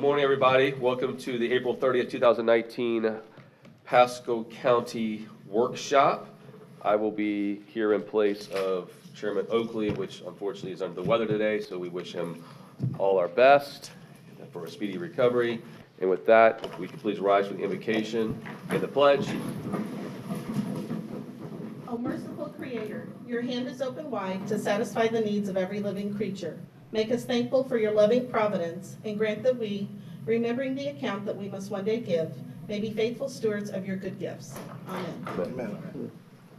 Good morning, everybody. Welcome to the April 30th, 2019 Pasco County Workshop. I will be here in place of Chairman Oakley, which unfortunately is under the weather today, so we wish him all our best for a speedy recovery. And with that, if we could please rise for the invocation and the pledge. O merciful Creator, your hand is open wide to satisfy the needs of every living creature. Make us thankful for your loving providence, and grant that we, remembering the account that we must one day give, may be faithful stewards of your good gifts. Amen. Amen.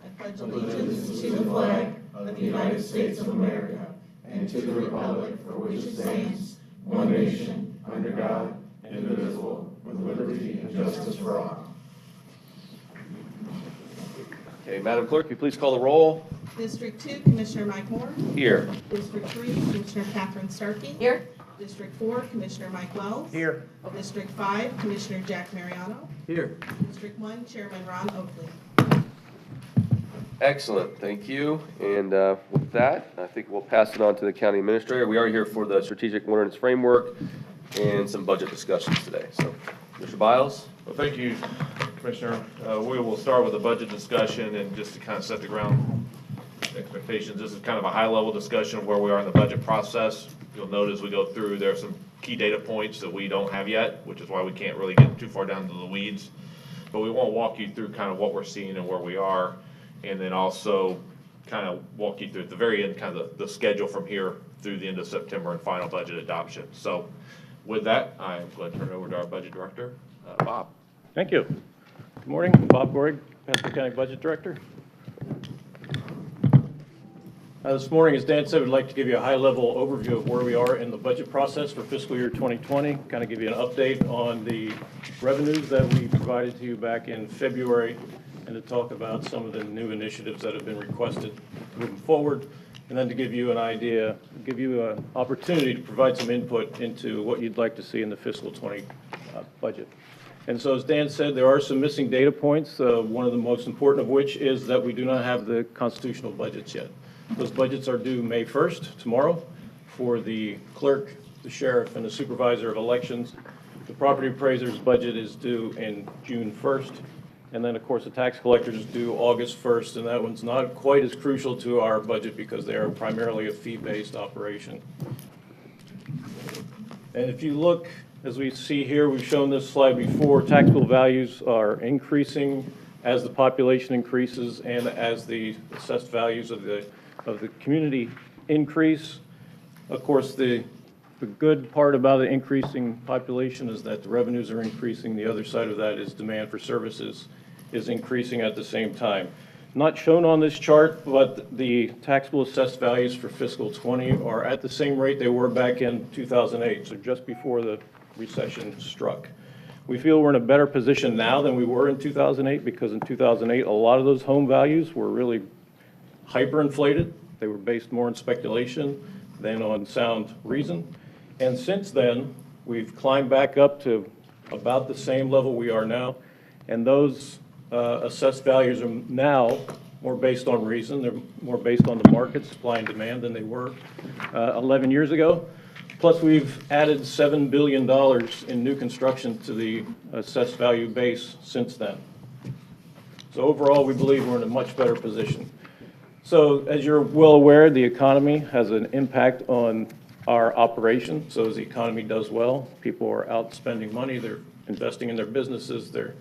I pledge allegiance to the flag of the United States of America and to the republic for which it stands, one nation, under God, indivisible, with liberty and justice for all. Okay, Madam Clerk, if you please call the roll. District 2, Commissioner Mike Moore. Here. District 3, Commissioner Catherine Starkey. Here. District 4, Commissioner Mike Wells. Here. District 5, Commissioner Jack Mariano. Here. District 1, Chairman Ron Oakley. Excellent, thank you. And with that, I think we'll pass it on to the county administrator. We are here for the strategic governance framework and some budget discussions today. So, Mr. Biles. Well, thank you, Commissioner. We will start with a budget discussion, and just to kind of set the ground expectations, this is kind of a high-level discussion of where we are in the budget process. You'll note as we go through, there are some key data points that we don't have yet, which is why we can't really get too far down to the weeds. But we want to walk you through kind of what we're seeing and where we are, and then also kind of walk you through at the very end, kind of the schedule from here through the end of September and final budget adoption. So with that, I'm going to turn it over to our budget director, Bob. Thank you. Good morning, Bob Gorig, Pasco County Budget Director. This morning, as Dan said, we'd like to give you a high-level overview of where we are in the budget process for fiscal year 2020, kind of give you an update on the revenues that we provided to you back in February, and to talk about some of the new initiatives that have been requested moving forward, and then to give you an idea, give you an opportunity to provide some input into what you'd like to see in the fiscal 20 budget. And so, as Dan said, there are some missing data points, one of the most important of which is that we do not have the constitutional budgets yet. Those budgets are due May 1st, tomorrow, for the clerk, the sheriff, and the supervisor of elections. The property appraiser's budget is due in June 1st. And then, of course, the tax collector is due August 1st, and that one's not quite as crucial to our budget because they are primarily a fee-based operation. And if you look, as we see here, we've shown this slide before, taxable values are increasing as the population increases and as the assessed values of the community increase. Of course, the good part about the increasing population is that the revenues are increasing. The other side of that is demand for services is increasing at the same time. Not shown on this chart, but the taxable assessed values for fiscal 20 are at the same rate they were back in 2008, so just before the recession struck. We feel we're in a better position now than we were in 2008 because in 2008, a lot of those home values were really hyperinflated. They were based more on speculation than on sound reason. And since then, we've climbed back up to about the same level we are now. And those assessed values are now more based on reason. They're more based on the market, supply and demand, than they were 11 years ago. Plus, we've added $7 billion in new construction to the assessed value base since then. So overall, we believe we're in a much better position. So as you're well aware, the economy has an impact on our operation. So as the economy does well, people are out spending money, they're investing in their businesses, they're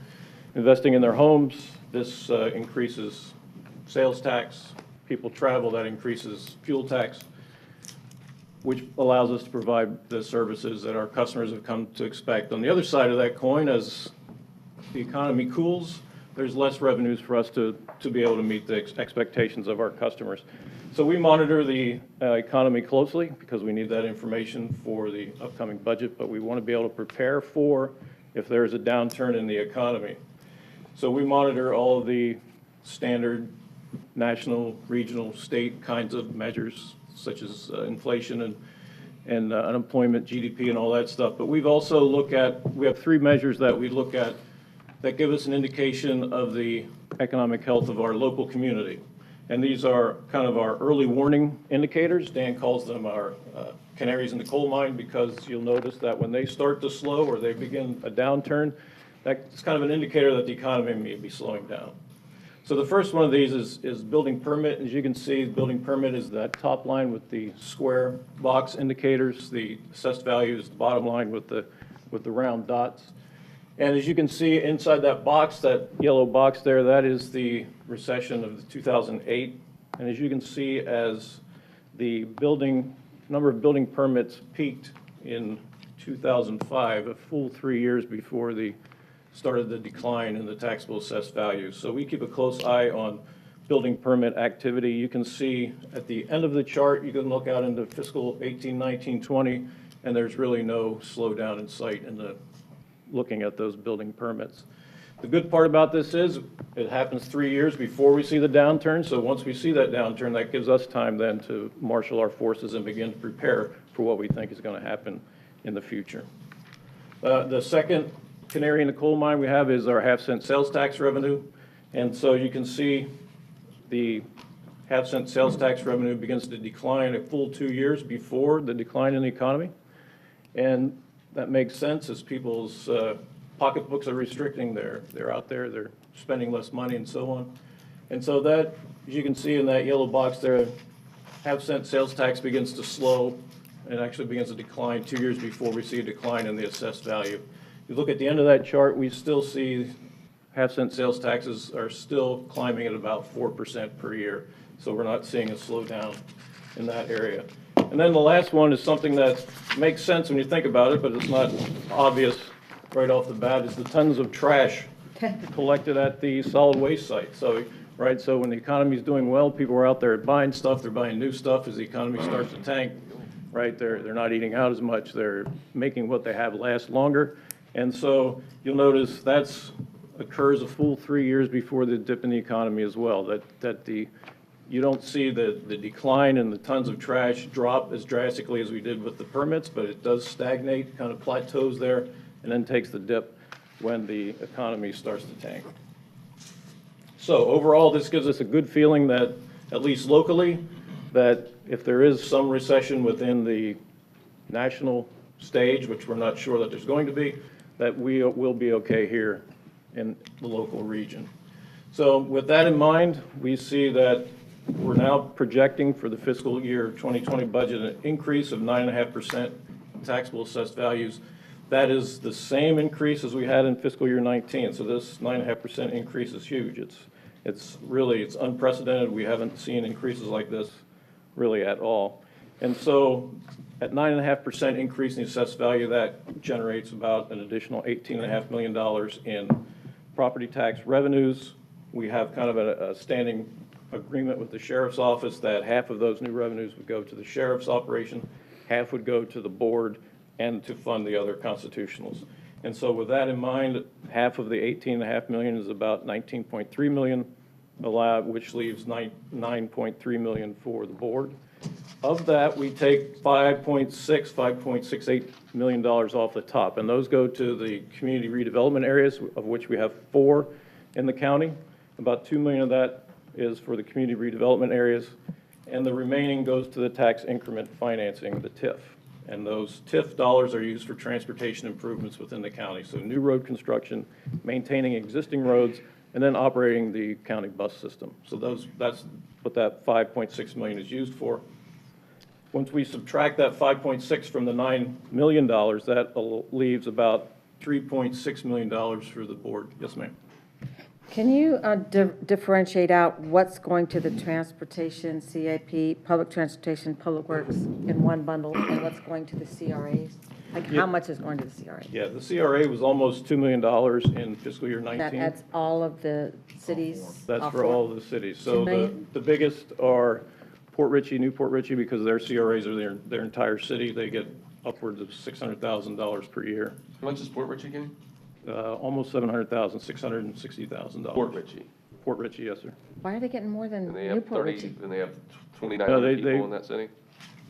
investing in their homes. This increases sales tax. People travel, that increases fuel tax, which allows us to provide the services that our customers have come to expect. On the other side of that coin, as the economy cools, there's less revenues for us to be able to meet the expectations of our customers. So we monitor the economy closely because we need that information for the upcoming budget, but we want to be able to prepare for if there's a downturn in the economy. So we monitor all of the standard national, regional, state kinds of measures, such as inflation and unemployment, GDP, and all that stuff. But we've also we have three measures that we look at that give us an indication of the economic health of our local community. And these are kind of our early warning indicators. Dan calls them our canaries in the coal mine, because you'll notice that when they start to slow or they begin a downturn, that's kind of an indicator that the economy may be slowing down. So the first one of these is building permit. As you can see, building permit is that top line with the square box indicators. The assessed value is the bottom line with the round dots. And as you can see inside that box, that yellow box there, that is the recession of 2008. And as you can see, as the number of building permits peaked in 2005, a full 3 years before started the decline in the taxable assessed values. So we keep a close eye on building permit activity. You can see at the end of the chart, you can look out into fiscal 18, 19, 20, and there's really no slowdown in sight in looking at those building permits. The good part about this is it happens 3 years before we see the downturn. So once we see that downturn, that gives us time then to marshal our forces and begin to prepare for what we think is going to happen in the future. The second canary in the coal mine we have is our half-cent sales tax revenue. And so you can see the half-cent sales tax revenue begins to decline a full 2 years before the decline in the economy. And that makes sense as people's pocketbooks are restricting. They're out there, they're spending less money and so on. And so that, as you can see in that yellow box there, half-cent sales tax begins to slow and actually begins to decline 2 years before we see a decline in the assessed value. You look at the end of that chart, we still see half-cent sales taxes are still climbing at about 4% per year. So we're not seeing a slowdown in that area. And then the last one is something that makes sense when you think about it, but it's not obvious right off the bat, is the tons of trash collected at the solid waste site. So, right, so when the economy is doing well, people are out there buying stuff, they're buying new stuff. As the economy starts to tank, right, they're not eating out as much, they're making what they have last longer. And so you'll notice that's occurs a full 3 years before the dip in the economy as well, you don't see the decline in the tons of trash drop as drastically as we did with the permits, but it does stagnate, kind of plateaus there, and then takes the dip when the economy starts to tank. So overall, this gives us a good feeling that, at least locally, that if there is some recession within the national stage, which we're not sure that there's going to be, that we will be okay here in the local region. So with that in mind, we see that we're now projecting for the fiscal year 2020 budget an increase of 9.5% in taxable assessed values. That is the same increase as we had in fiscal year 19. So this 9.5% increase is huge. It's unprecedented. We haven't seen increases like this really at all. And so at 9.5% increase in the assessed value, that generates about an additional $18.5 million in property tax revenues. We have kind of a standing agreement with the sheriff's office that half of those new revenues would go to the sheriff's operation, half would go to the board and to fund the other constitutionals. And so with that in mind, half of the $18.5 million is about $19.3 million allowed, which leaves $9.3 million for the board. Of that, we take $5.68 million off the top, and those go to the community redevelopment areas, of which we have 4 in the county. About $2 million of that is for the community redevelopment areas, and the remaining goes to the tax increment financing, the TIF. And those TIF dollars are used for transportation improvements within the county. So new road construction, maintaining existing roads, and then operating the county bus system. So that's what that $5.6 million is used for. Once we subtract that 5.6 from the $9 million, that leaves about $3.6 million for the board. Yes, ma'am. Can you differentiate out what's going to the transportation, CIP, public transportation, public works in one bundle, and what's going to the CRAs? Like how much is going to the CRA? Yeah, the CRA was almost $2 million in fiscal year 19. That adds all of the cities? That's for all of the cities. So 2 million? the biggest are Port Richey, New Port Richey, because their CRAs are their entire city. They get upwards of $600,000 per year. How much is Port Richey getting? Almost $700,000, $660,000. Port Richey. Port Richey, yes, sir. Why are they getting more than And they have Newport 30, Richey? and they have 2,900 people in that city?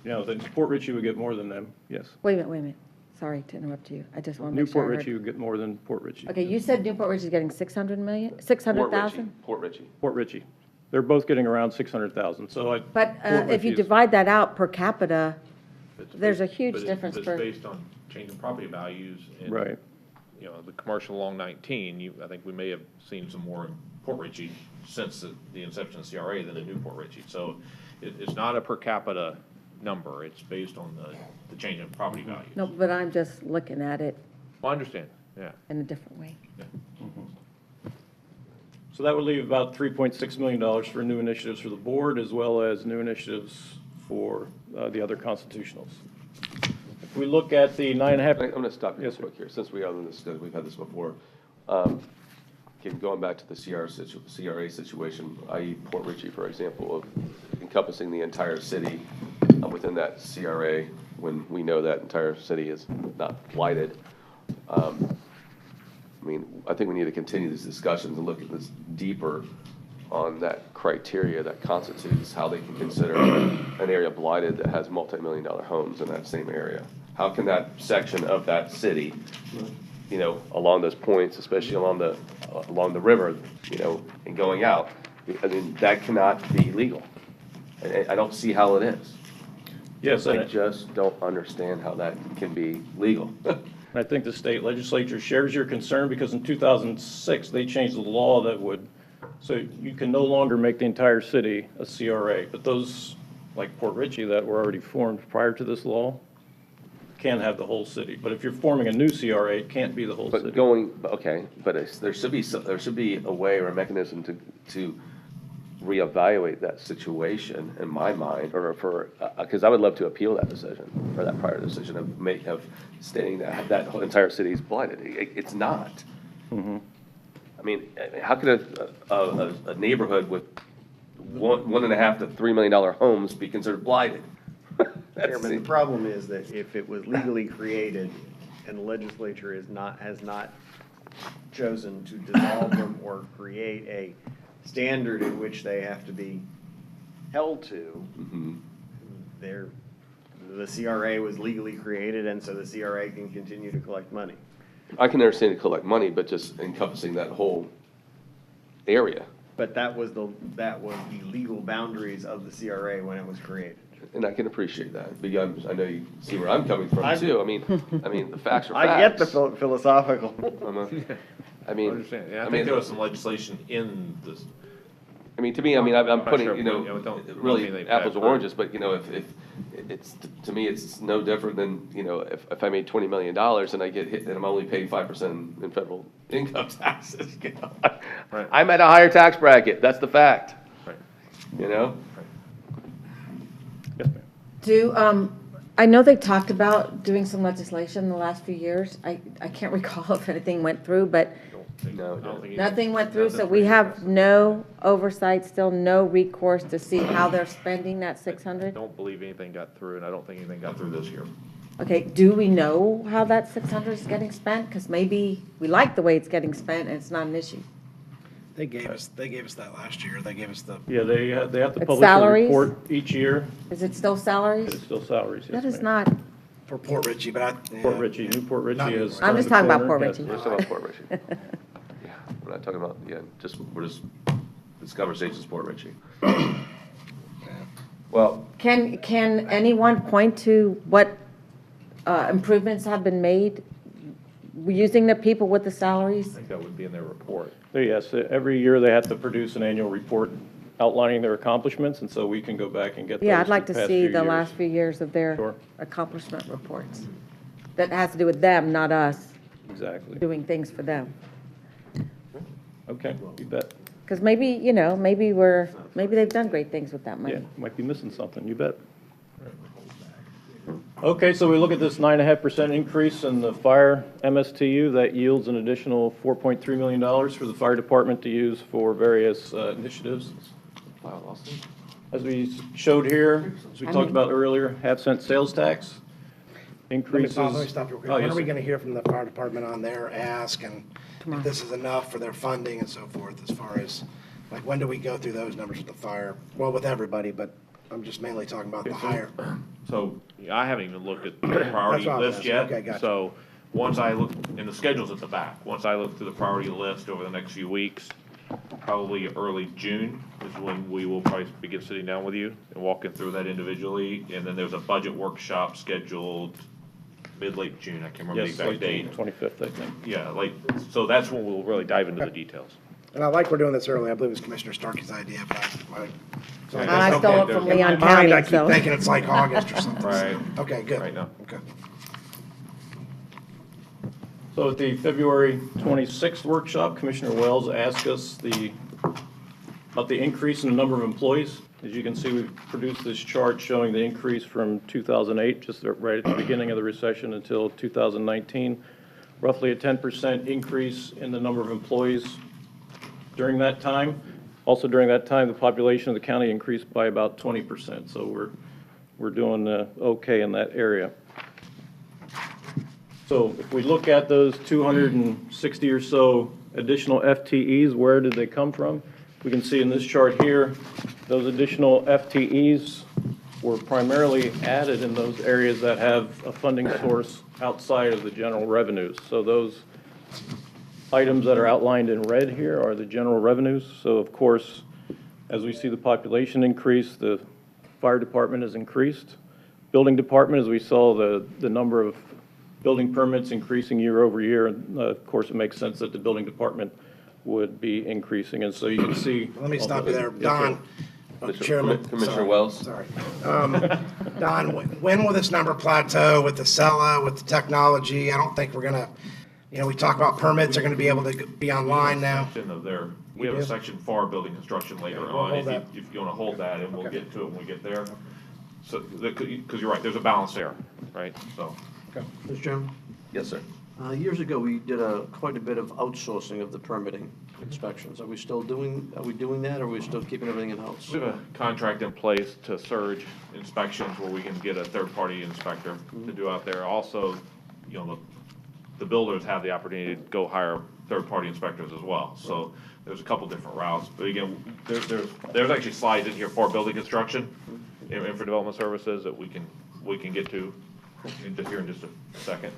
Yeah, the Port Richey would get more than them, yes. Wait a minute. Sorry to interrupt you. I just want to make Newport sure I Richey heard. would get more than Port Richey. Okay, you said Newport Richey is getting 600 million, 600,000? Port Richey. Port Richey. They're both getting around 600,000, so I. But Fort if you Ritchie's- divide that out per capita, It's there's a based- huge but difference It's for- based on changing property values. And, Right. you know, the commercial along 19, I think we may have seen some more in Port Richey since the inception of CRA than in Newport Richey. So it's not a per capita number, it's based on the change in property values. no, but I'm just looking at it Well, I understand, yeah. in a different way. So that would leave about $3.6 million for new initiatives for the board, as well as new initiatives for the other constitutionals. If we look at the 9.5. I'm gonna stop you real Yes, sir. quick here, since we are in this, we've had this before. Going back to the CRA situation, i.e. Port Richey, for example, of encompassing the entire city within that CRA, when we know that entire city is not blighted. I mean, I think we need to continue these discussions and look at this deeper on that criteria that constitutes how they can consider an area blighted that has multi-million-dollar homes in that same area. How can that section of that city, you know, along those points, especially along the river, you know, and going out, I mean, that cannot be legal. I don't see how it is. Yes, I and just don't understand how that can be legal. I think the state legislature shares your concern, because in 2006, they changed the law that would, so you can no longer make the entire city a CRA, but those, like Port Richey, that were already formed prior to this law, can have the whole city. But if you're forming a new CRA, it can't be the whole But city. okay, but there should be a way or a mechanism to reevaluate that situation in my mind, or because I would love to appeal that decision, or that prior decision of stating that whole entire city is blighted. It's not. I mean, how could a neighborhood with $1.5 to $3 million homes be considered blighted? Chairman, the problem is that if it was legally created and the legislature has not chosen to dissolve them or create a standard in which they have to be held to, the CRA was legally created, and so the CRA can continue to collect money. I can understand to collect money, but just encompassing that whole area. But that was the legal boundaries of the CRA when it was created. And I can appreciate that, but I know you see where I'm coming from too. I mean, the facts are facts. I get the philosophical. I mean, I understand, yeah, I mean, think there was some legislation in this. I mean, to me, I'm not putting, sure, you yeah, know, we don't really think they've apples and had- oranges, but, you know, if it's, to me, it's no different than, you know, if I made $20 million and I get hit, and I'm only paying 5% in federal income taxes, you know? Right. I'm at a higher tax bracket, that's the fact, Right. you know? Yes, ma'am. I know they talked about doing some legislation in the last few years. I can't recall if anything went through, but No, I don't think nothing went through, so nothing's we really have passed. no oversight, still no recourse to see how they're spending that I 600? don't believe anything got through, and I don't think anything got through this year. Okay, do we know how that 600 is getting spent? Because maybe we like the way it's getting spent and it's not an issue. They gave us that last year. They gave us the, Yeah, they have to It's publish a salaries? report each year. Is it still salaries? It's still salaries, yes, That is ma'am. not, for Port Richey, but Port Richey, Newport Richey Not- is. I'm just turned talking the about Port corner, Richey. we're still on Port Richey. Yeah, we're not talking about, we're just, this conversation's Port Richey. Well, can anyone point to what improvements have been made using the people with the I salaries? think that would be in their report. Yes, every year they have to produce an annual report outlining their accomplishments, and so we can go back and get those. Yeah, I'd like for to past see few the years. last few years of their Sure. accomplishment reports. That has to do with them, not us, Exactly. doing things for them. Okay, you bet. Because maybe, maybe they've done great things with that Yeah, money. might be missing something, you bet. Okay, so we look at this 9.5% increase in the fire MSTU, that yields an additional $4.3 million for the fire department to use for various initiatives. wow, Austin. As we showed here, as we I talked mean- about earlier, half-cent sales tax increases. let me stop you real quick. Oh, When yes, are we sir. gonna hear from the fire department on their ask and if this is enough for their funding and so forth, as far as, like, when do we go through those numbers with the fire? Well, with everybody, but I'm just mainly talking about the higher. So, I haven't even looked at the priority That's what I was list asking. yet. Okay, gotcha. So, once I look, and the schedule's at the back, once I look through the priority list over the next few weeks, probably early June is when we will probably begin sitting down with you and walking through that individually. And then there's a budget workshop scheduled late June, I can't remember the Yes, exact like date. 25th, I think. Yeah, so that's when we'll really dive into the details. And I like we're doing this early. I believe it was Commissioner Starkey's idea, but so And I stole it from in my Leon mind, I County, keep so. thinking it's like August or something. Right. Okay, good. Right now. Okay. So at the February 26th workshop, Commissioner Wells asked us about the increase in the number of employees. As you can see, we've produced this chart showing the increase from 2008, just right at the beginning of the recession, until 2019. Roughly a 10% increase in the number of employees during that time. Also during that time, the population of the county increased by about 20%. So we're doing okay in that area. So if we look at those 260 or so additional FTEs, where did they come from? We can see in this chart here, those additional FTEs were primarily added in those areas that have a funding source outside of the general revenues. So those items that are outlined in red here are the general revenues. So of course, as we see the population increase, the fire department has increased. Building department, as we saw the number of building permits increasing year over year, and of course it makes sense that the building department would be increasing. And so you can see. Let me stop you there. Yes, Don, Chairman. Commissioner sorry, Wells. Sorry. Don, when will this number plateau with the CELA, with the technology? I don't think we're gonna, we talk about permits are gonna be able to be online now. Section of there, we have You a do? section for building construction later we'll on, hold that. if you wanna hold that, and we'll Okay. get to it when we get there. So, because you're right, there's a balance there, right, so. Mr. Chairman, Yes, sir. years ago, we did quite a bit of outsourcing of the permitting inspections. Are we doing that, or are we still keeping everything in-house? We have a contract in place to surge inspections where we can get a third-party inspector to do out there. Also, the builders have the opportunity to go hire third-party inspectors as well. So there's a couple different routes. But again, there's actually slides in here for building construction and for development services that we can get to in just a second.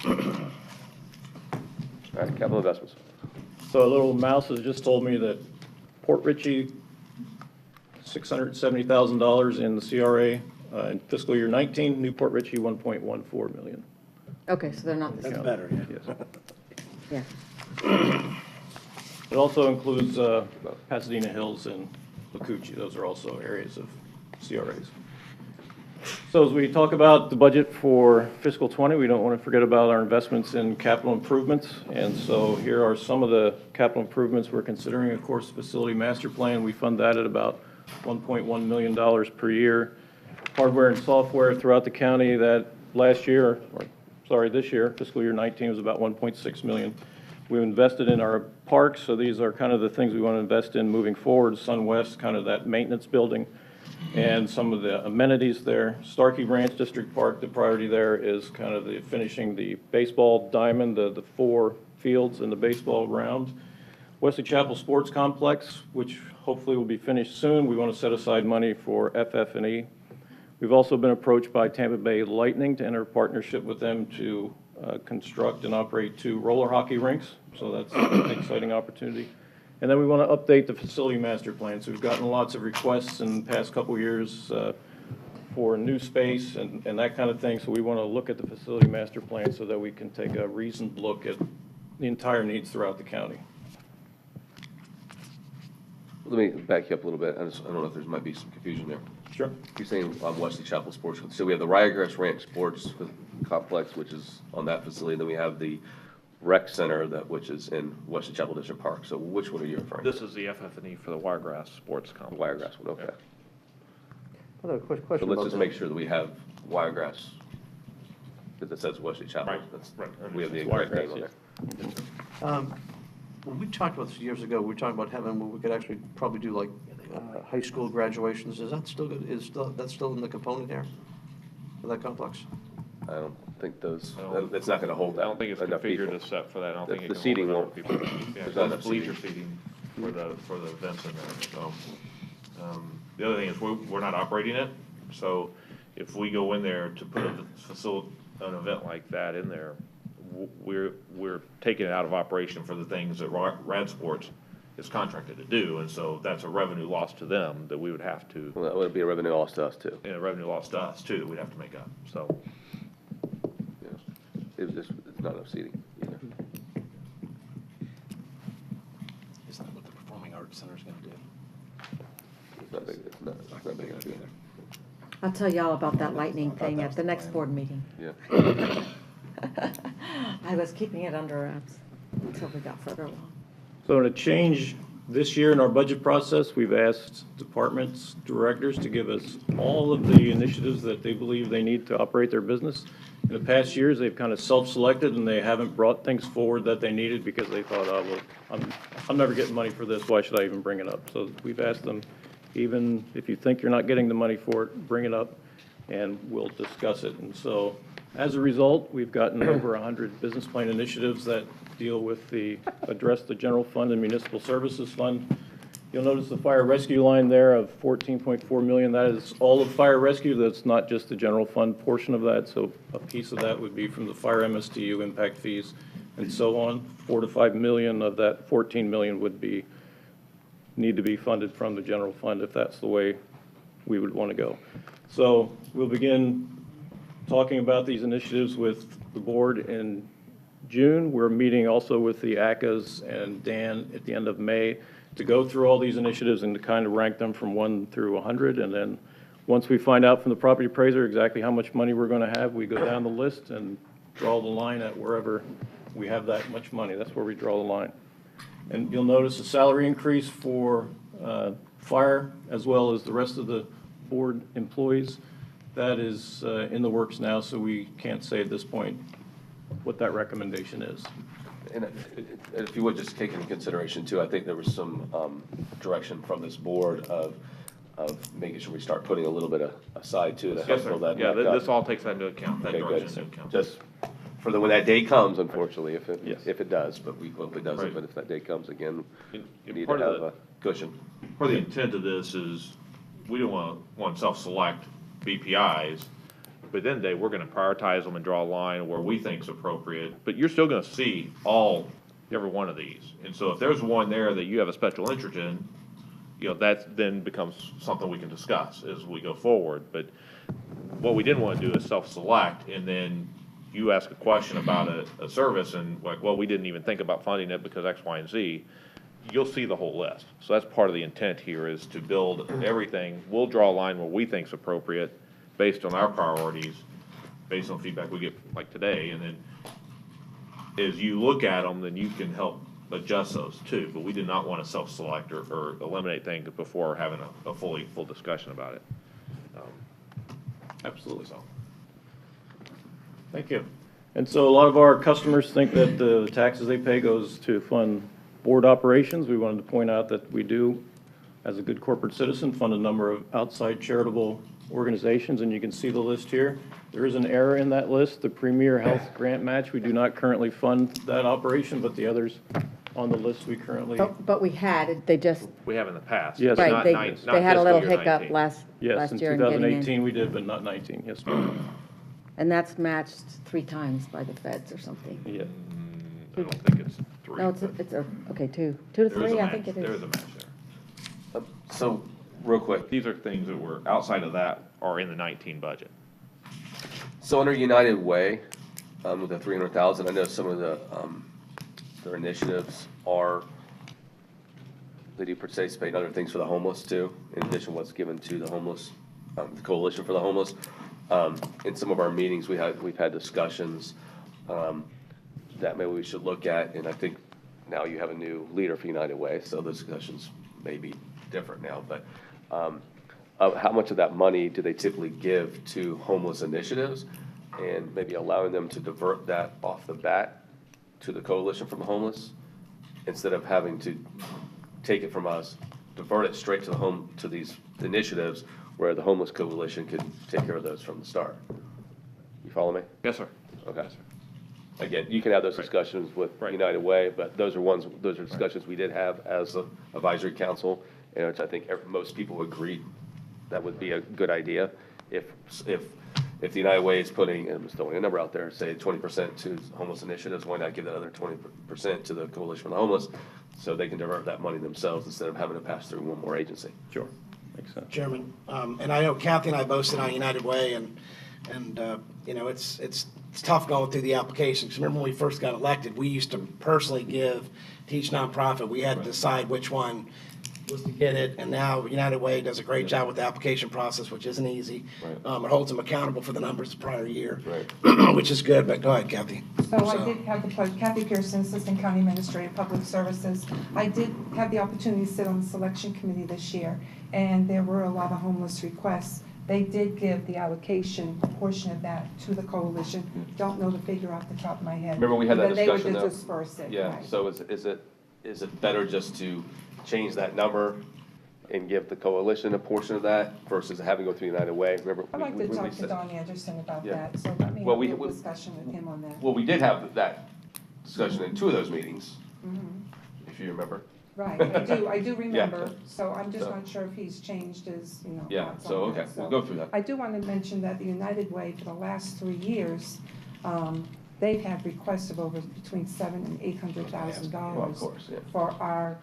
All right, capital investments. So a little mouse has just told me that Port Richey, $670,000 in the CRA in fiscal year 19, Newport Richey, 1.14 million. Okay, so they're not the That's same. better, yeah. Yes. Yeah. It also includes Pasadena Hills and Lacucci. Those are also areas of CRAs. So as we talk about the budget for fiscal 20, we don't want to forget about our investments in capital improvements. And so here are some of the capital improvements we're considering. Of course, facility master plan, we fund that at about $1.1 million per year. Hardware and software throughout the county that this year, fiscal year 19 was about 1.6 million. We've invested in our parks, so these are kind of the things we want to invest in moving forward. SunWest, kind of that maintenance building, and some of the amenities there. Starkey Ranch District Park, the priority there is kind of finishing the baseball diamond, the 4 fields and the baseball ground. Wesley Chapel Sports Complex, which hopefully will be finished soon. We want to set aside money for FF&E. We've also been approached by Tampa Bay Lightning to enter a partnership with them to construct and operate 2 roller hockey rinks. So that's an exciting opportunity. And then we want to update the facility master plan. So we've gotten lots of requests in the past couple of years for new space and that kind of thing. So we want to look at the facility master plan so that we can take a reasoned look at the entire needs throughout the county. Let me back you up a little bit. I don't know if there might be some confusion there. Sure. You're saying Wesley Chapel Sports. So we have the Ryegrass Ranch Sports Complex, which is on that facility. Then we have the rec center which is in Wesley Chapel District Park. So which one are you referring to? This is the FF&E for the Wiregrass Sports The Complex. Wiregrass one, okay. Another question So let's about just that. make sure that we have Wiregrass, because it says Wesley Chapel. Right, That's- right. We have the It's correct Wiregrass, name on there. When we talked about this years ago, we were talking about having, where we could actually probably do like high school graduations. Is that still good? That's still in the component here for that complex? I don't think those, I don't- it's not going to hold I that. don't think it's enough configured people. to set for that. I don't The- think it the can seating hold won't- enough people. Yeah, there's not there's enough bleacher seating. seating for the events in there, so. The other thing is, we're not operating it, so if we go in there to put an event like that in there, we're taking it out of operation for the things that Rad Sports is contracted to do, and so that's a revenue loss to them that we would have to, Well, that would be a revenue loss to us too. and a revenue loss to us too, that we'd have to make up, so. You know, it's not enough seating either. Is that what the Performing Arts Center's gonna do? It's not big, it's not big enough either. I'll tell y'all about that lightning thing at the next board meeting. Yeah. I was keeping it under wraps until we got further along. So in a change this year in our budget process, we've asked departments, directors to give us all of the initiatives that they believe they need to operate their business. In the past years, they've kind of self-selected and they haven't brought things forward that they needed because they thought, oh, well, I'm never getting money for this, why should I even bring it up? So we've asked them, even if you think you're not getting the money for it, bring it up and we'll discuss it. And so as a result, we've gotten over 100 business plan initiatives that deal with address the general fund and municipal services fund. You'll notice the fire rescue line there of 14.4 million. That is all of fire rescue. That's not just the general fund portion of that. So a piece of that would be from the fire MSTU impact fees and so on. 4 to 5 million of that 14 million would need to be funded from the general fund if that's the way we would want to go. So we'll begin talking about these initiatives with the board in June. We're meeting also with the ACAs and Dan at the end of May to go through all these initiatives and to kind of rank them from 1 through 100. And then once we find out from the property appraiser exactly how much money we're going to have, we go down the list and draw the line at wherever we have that much money. That's where we draw the line. And you'll notice a salary increase for fire as well as the rest of the board employees. That is in the works now, so we can't say at this point what that recommendation is. And if you would just take into consideration too, I think there was some direction from this board of making sure we start putting a little bit aside too to help Yes, sir. build that Yeah, back up. this all takes that into account, that Okay, direction good. into account. Just for when that day comes, unfortunately, Yes. if it does, but we hope it doesn't, Right. but if that day comes again, And- we and need to part of have the- a cushion. Part of the intent of this is, we don't want to self-select BPIs, but then we're gonna prioritize them and draw a line where we think is appropriate, but you're still gonna see every one of these. And so if there's one there that you have a special interest in, you know, that then becomes something we can discuss as we go forward. But what we didn't wanna do is self-select, and then you ask a question about a service, and like, well, we didn't even think about funding it because X, Y, and Z. You'll see the whole list. So that's part of the intent here, is to build everything. We'll draw a line where we think is appropriate, based on our priorities, based on feedback we get like today, and then as you look at them, then you can help adjust those too. But we did not want to self-select or eliminate things before having a full discussion about it. Absolutely. So, Thank you. And so a lot of our customers think that the taxes they pay goes to fund board operations. We wanted to point out that we do, as a good corporate citizen, fund a number of outside charitable organizations, and you can see the list here. There is an error in that list, the Premier Health Grant Match. We do not currently fund that operation, but the others on the list we currently, But we had, they just, we have in the past. Yes. but right, not they, not they had a fiscal little year hiccup 19. last yes, in year in getting 2018 in. we did, but not 19, yes, ma'am. And that's matched 3 times by the feds or something. Yeah. I don't think it's 3. No, but it's okay, 2 to there is 3, a I think match. it There is. is a match there. So, real quick, These are things that were outside of that are in the 19 budget. so under United Way, with the 300,000, I know some of their initiatives they do participate in other things for the homeless too, in addition to what's given to the homeless, the Coalition for the Homeless. In some of our meetings, we've had discussions, that maybe we should look at, and I think now you have a new leader for United Way, so the discussions may be different now, but, how much of that money do they typically give to homeless initiatives? And maybe allowing them to divert that off the bat to the Coalition for the Homeless, instead of having to take it from us, divert it straight to these initiatives, where the Homeless Coalition could take care of those from the start. You follow me? Yes, sir. Okay. Again, you can have those Right. discussions with Right. United Way, but those are discussions we did have as an advisory council, and which I think most people agreed that would be a good idea. If the United Way is putting, and I'm just throwing a number out there, say 20% to homeless initiatives, why not give that other 20% to the Coalition for the Homeless? so they can divert that money themselves instead of having to pass through one more agency. Sure, makes sense. Chairman, and I know Kathy and I both sit on United Way, and you know, it's tough going through the applications. Remember when we first got elected, we used to personally give to each nonprofit. We had to decide which one was to get it, and now United Way does a great job with the application process, which isn't easy. Right. It holds them accountable for the numbers the prior year, Right. which is good, but go ahead, Kathy. So I did have the pleasure, Kathy Pearson, Assistant County Administrator, Public Services. I did have the opportunity to sit on the selection committee this year, and there were a lot of homeless requests. They did give the allocation portion of that to the coalition. Don't know the figure off the top of my head. Remember we had that But then discussion they though? would disperse it, Yeah, right. so is it better just to change that number and give the coalition a portion of that versus having to go through United Way? Remember? I'd like to we talk to said- Don Anderson about Yeah. that, so let me Well, have we- a we- discussion with him on that. Well, we did have that discussion in two of those meetings, Mhm. if you remember. Right, I do remember, so I'm just So- not sure if he's changed his, Yeah, thoughts so, on that. okay, we'll go through that. I do want to mention that the United Way, for the last 3 years, they've had requests of over between $700,000 and $800,000 Well, of course, yeah. for our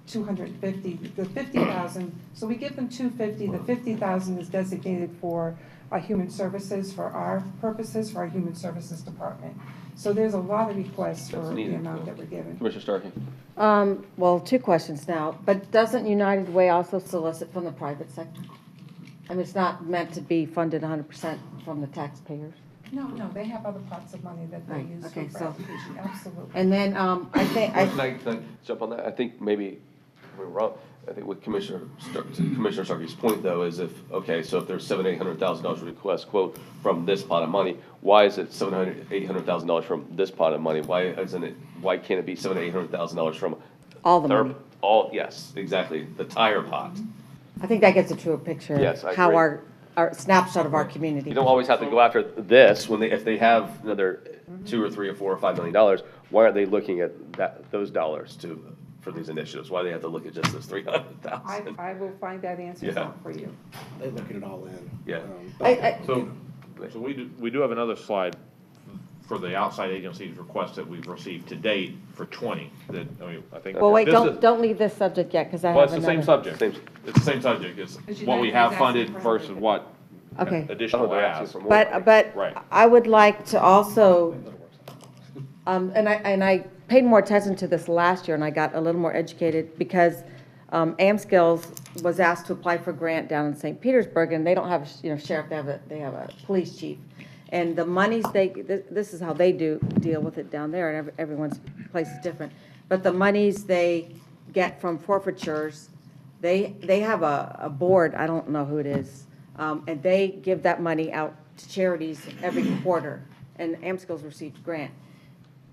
250, the 50,000, so we give them 250, the 50,000 is designated for human services, for our purposes, for our human services department. So there's a lot of requests for That's the needed, amount yeah. that we're giving. Commissioner Starkey? Well, two questions now, but doesn't United Way also solicit from the private sector? I mean, it's not meant to be funded 100% from the taxpayers. No, they have other pots of money that they Right, use okay, for so- application, absolutely. And then, I think, Can I jump on that? I think maybe we're wrong. I think what Commissioner Starkey's point though is if, okay, so if there's $700,000-$800,000 request, quote, from this pot of money, why is it $800,000 from this pot of money? Why can't it be $800,000 from? all the their- money. Yes, exactly, the tire pot. I think that gets a truer picture Yes, I of how agree. our snapshot of our community. You don't always have to go after this if they have another $2 or $3 or $4 or $5 million. Why aren't they looking at those dollars for these initiatives? Why do they have to look at just this $300,000? I will find that answer Yeah. out for you. They look at it all in. Yeah. So we do have another slide for the outside agencies requests that we've received to date for 20, that, I think. Well, wait, this is- don't leave this subject yet, because I Well, have it's the same another. subject. It's the same subject. It's But you what we know, have he's funded asking for versus another- what Okay. additional They're asking ask. for more money. But Right. I would like to also, and I paid more attention to this last year, and I got a little more educated, because AmSkills was asked to apply for a grant down in St. Petersburg, and they don't have, sheriff, they have a police chief. And the monies this is how they deal with it down there, and everyone's place is different. But the monies they get from forfeitures, they have a board, I don't know who it is, and they give that money out to charities every quarter, and AmSkills received a grant.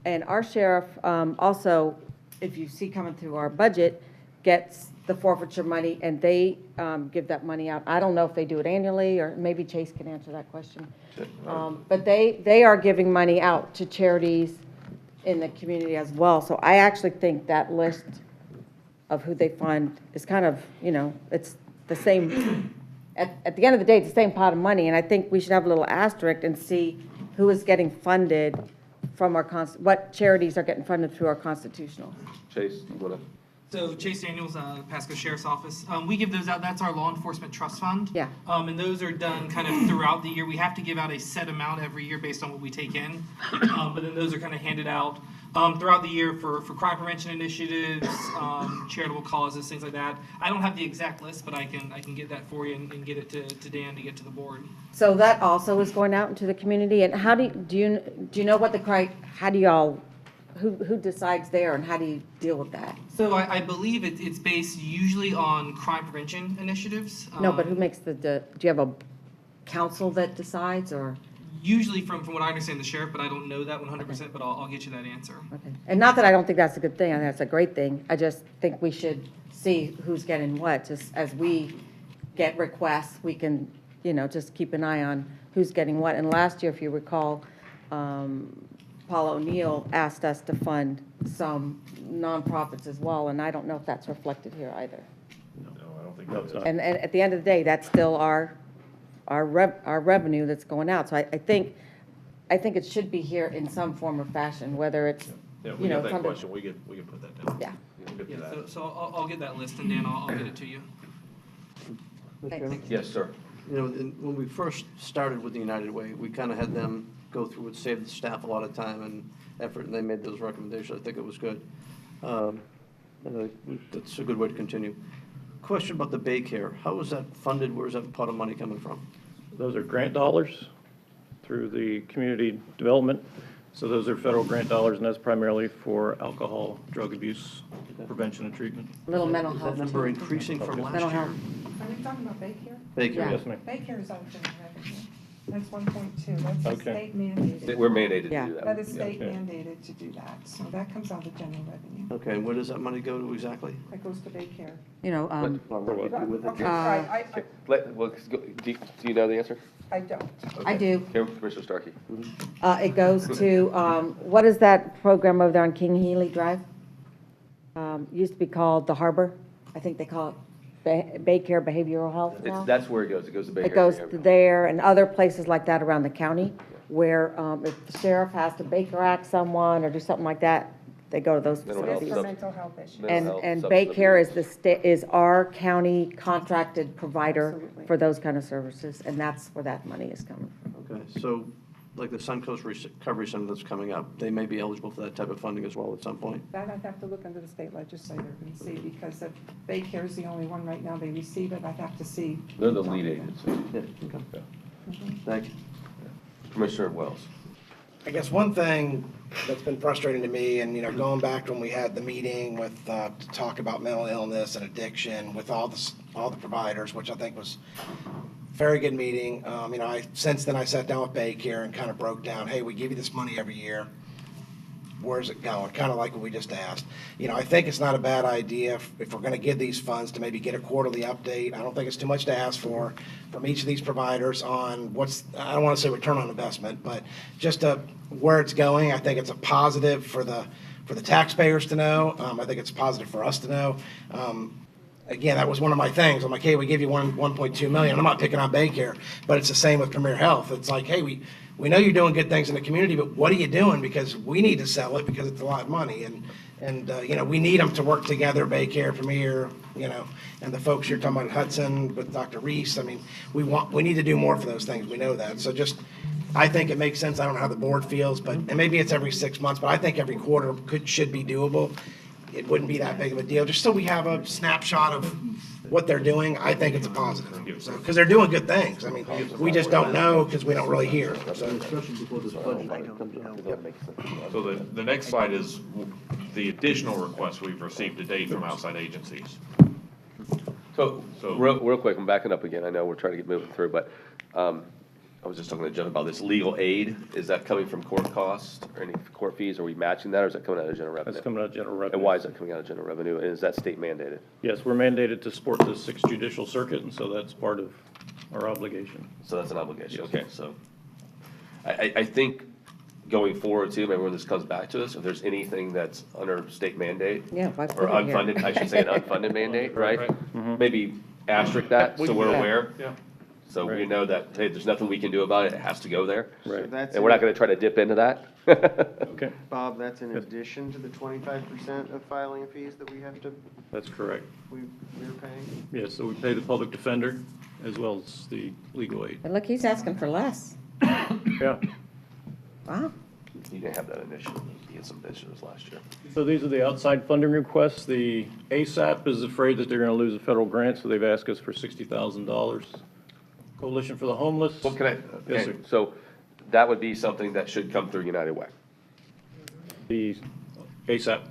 And our sheriff also, if you see coming through our budget, gets the forfeiture money, and they give that money out. I don't know if they do it annually, or maybe Chase can answer that question. But they are giving money out to charities in the community as well. So I actually think that list of who they fund is kind of, it's the same, at the end of the day, it's the same pot of money. And I think we should have a little asterisk and see who is getting funded from our, what charities are getting funded through our constitutional. Chase, you want to? So Chase Daniels, Pasco Sheriff's Office. We give those out. That's our law enforcement trust fund. Yeah. And those are done kind of throughout the year. We have to give out a set amount every year based on what we take in. But then those are kind of handed out throughout the year for crime prevention initiatives, charitable causes, things like that. I don't have the exact list, but I can get that for you and get it to Dan to get to the board. So that also is going out into the community. And how do you know what how do y'all, who decides there, and how do you deal with that? So I believe it's based usually on crime prevention initiatives. No, but who makes do you have a council that decides, or? Usually from what I understand, the sheriff, but I don't know that 100%, but I'll get you that answer. Okay. And not that I don't think that's a good thing, I think that's a great thing. I just think we should see who's getting what. Just as we get requests, we can, just keep an eye on who's getting what. And last year, if you recall, Paul O'Neill asked us to fund some nonprofits as well, and I don't know if that's reflected here either. No, I don't think that is. And at the end of the day, that's still our revenue that's going out. So I think it should be here in some form or fashion, whether it's, Yeah, we got that funded. question. We can put that down. Yeah. good for Yeah, that. so I'll get that list, and Dan, I'll get it to you. Mr. Chairman? Yes, sir. You know, when we first started with the United Way, we kind of had them go through it, saved the staff a lot of time and effort, and they made those recommendations. I think it was good. That's a good way to continue. Question about the Baycare. How is that funded? Where's that pot of money coming from? Those are grant dollars through the community development. So those are federal grant dollars, and that's primarily for alcohol, drug abuse, prevention and treatment. Little mental Is health. that number too. increasing from last Mental year? health. Are we talking about Baycare? Baycare, Yeah. Yes, ma'am. Baycare is out general revenue. That's 1.2. That's Okay. state mandated. We're mandated to Yeah. do that. That is state Okay. mandated to do that. So that comes out of general revenue. Okay, and where does that money go to exactly? That goes to Baycare. You know, For what? Okay, right, Do you know the answer? I don't. I do. Commissioner Starkey? It goes to, what is that program over there on King Healy Drive? Used to be called The Harbor. I think they call it Baycare Behavioral Health now. That's where it goes. It goes to Bay It Area. goes to there and other places like that around the county, where if the sheriff has to Baker Act someone or do something like that, they go to those Mental health It's facilities. for sub- mental health issues. Mental And, health and substance Baycare abuse. is our county contracted provider Absolutely. for those kind of services, and that's where that money is coming from. Okay, so like the Suncoast Recovery Center that's coming up, they may be eligible for that type of funding as well at some point? That I'd have to look under the state legislature and see, because if Baycare is the only one right now they receive it, I'd have to see. They're the lead agency. Yeah, okay. Thank you. Commissioner Wells? I guess one thing that's been frustrating to me, and, going back to when we had the meeting with, to talk about mental illness and addiction with all the providers, which I think was very good meeting. Since then I sat down with Baycare and kind of broke down, hey, we give you this money every year. Where's it going? Kind of like what we just asked. I think it's not a bad idea if we're going to give these funds to maybe get a quarterly update. I don't think it's too much to ask for from each of these providers on I don't want to say return on investment, but just where it's going. I think it's a positive for the taxpayers to know. I think it's positive for us to know. Again, that was one of my things. I'm like, hey, we give you 1.2 million. I'm not picking on Baycare, but it's the same with Premier Health. It's like, hey, we know you're doing good things in the community, but what are you doing? Because we need to sell it because it's a lot of money. And we need them to work together, Baycare, Premier, and the folks you're talking about at Hudson with Dr. Reese. I mean, we need to do more for those things. We know that. So I think it makes sense. I don't know how the board feels, and maybe it's every 6 months, but I think every quarter should be doable. It wouldn't be that big of a deal, just so we have a snapshot of what they're doing. I think it's a positive, because they're doing good things. I mean, we just don't know because we don't really hear. So Especially before this budget item comes up. So the next slide is the additional requests we've received to date from outside agencies. So, So- real quick, I'm backing up again. I know we're trying to get moving through, but I was just talking to Jeff about this legal aid. Is that coming from court costs or any court fees? Are we matching that, or is that coming out of general revenue? That's coming out of general revenue. And why is that coming out of general revenue? And is that state mandated? Yes, we're mandated to support the 6th Judicial Circuit, and so that's part of our obligation. So that's an obligation, Yes. okay, so. I think going forward too, maybe when this comes back to us, if there's anything that's under state mandate. Yeah, why Or put it here? unfunded, I should say an unfunded mandate, right? Right. Maybe asterisk that, so we're Yeah. aware. Yeah. So we Right. know that, hey, there's nothing we can do about it, it has to go there. Right. That's And we're not gonna try to dip into that. Okay, Bob, that's in addition to the 25% of filing fees that we're that's correct. paying? Yes, so we pay the public defender as well as the legal aid. But look, he's asking for less. Yeah. Wow. You didn't have that initiative, you had some initiatives last year. So these are the outside funding requests. The ASAP is afraid that they're going to lose a federal grant, so they've asked us for $60,000. Coalition for the Homeless. Well, can I, Yes, okay, sir. so that would be something that should come through United Way. The ASAP.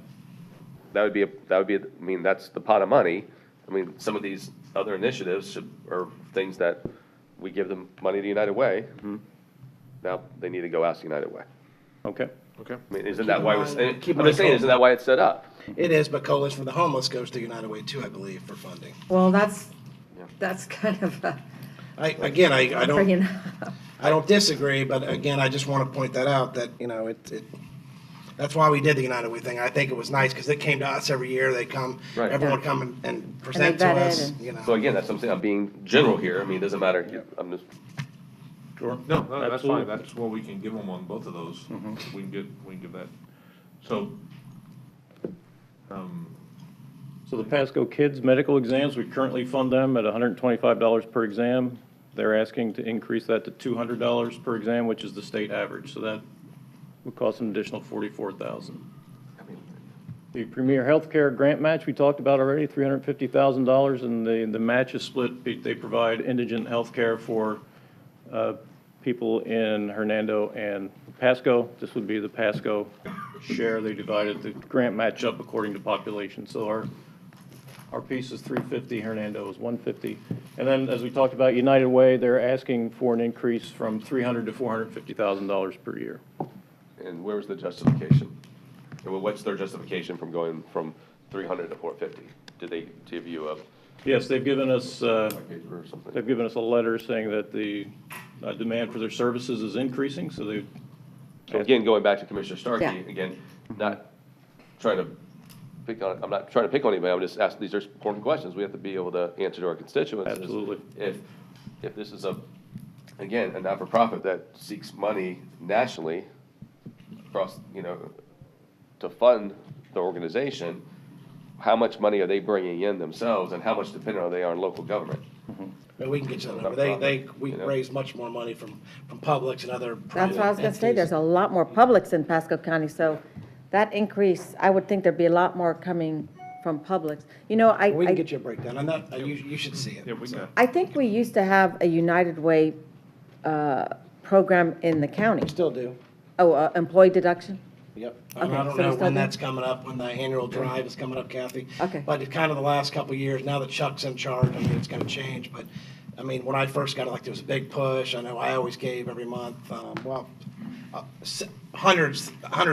That would be, I mean, that's the pot of money. I mean, some of these other initiatives are things that we give them money to United Way. Now, they need to go ask United Way. Okay. Okay. I mean, isn't that why, I'm Keep in just mind- saying, isn't that why it's set up? it is, but Coalition for the Homeless goes to United Way too, I believe, for funding. Well, that's kind of I bringing, don't disagree, but again, I just want to point that out, that, that's why we did the United Way thing. I think it was nice, because it came to us every year. They come, Right. everyone would come and present to vetted us, and- So again, that's something, I'm being general here. I mean, it doesn't matter. I'm just, Sure. No, that's Absolutely. fine, that's what we can give them on both of those. We can give that. So, So the Pasco Kids medical exams, we currently fund them at $125 per exam. They're asking to increase that to $200 per exam, which is the state average, so that would cost an additional $44,000. The Premier Healthcare grant match, we talked about already, $350,000, and the match is split. They provide indigent healthcare for people in Hernando and Pasco. This would be the Pasco share. They divided the grant match up according to population. So our piece is $350, Hernando is $150. And then, as we talked about, United Way, they're asking for an increase from $300,000 to $450,000 per year. And where's the justification? And what's their justification from going from 300 to 450? Did they give you a Yes, they've given us, paper or something? they've given us a letter saying that the demand for their services is increasing, so they. So again, going back to Commissioner Starkey, Yeah. again, not trying to pick on, I'm not trying to pick on anybody, I'm just asking, these are important questions we have to be able to answer to our constituents. Absolutely. If this is again, a not-for-profit that seeks money nationally across, to fund the organization, how much money are they bringing in themselves, and how much dependent are they on local government? But we can get you that number. We You know? raise much more money from Publix and other That's what I was gonna say, entities. there's a lot more Publix in Pasco County, so that increase, I would think there'd be a lot more coming from Publix. We can get you a breakdown, and that, you should see it. Yeah, we can. I think we used to have a United Way program in the county. Still do. Oh, employee deduction? Yep. Okay, I don't so we know still when do? that's coming up, when the annual drive is coming up, Kathy. Okay. But it's kind of the last couple of years, now that Chuck's in charge, I mean, it's gonna change, but, I mean, when I first got elected, it was a big push. I know I always gave every month, hundreds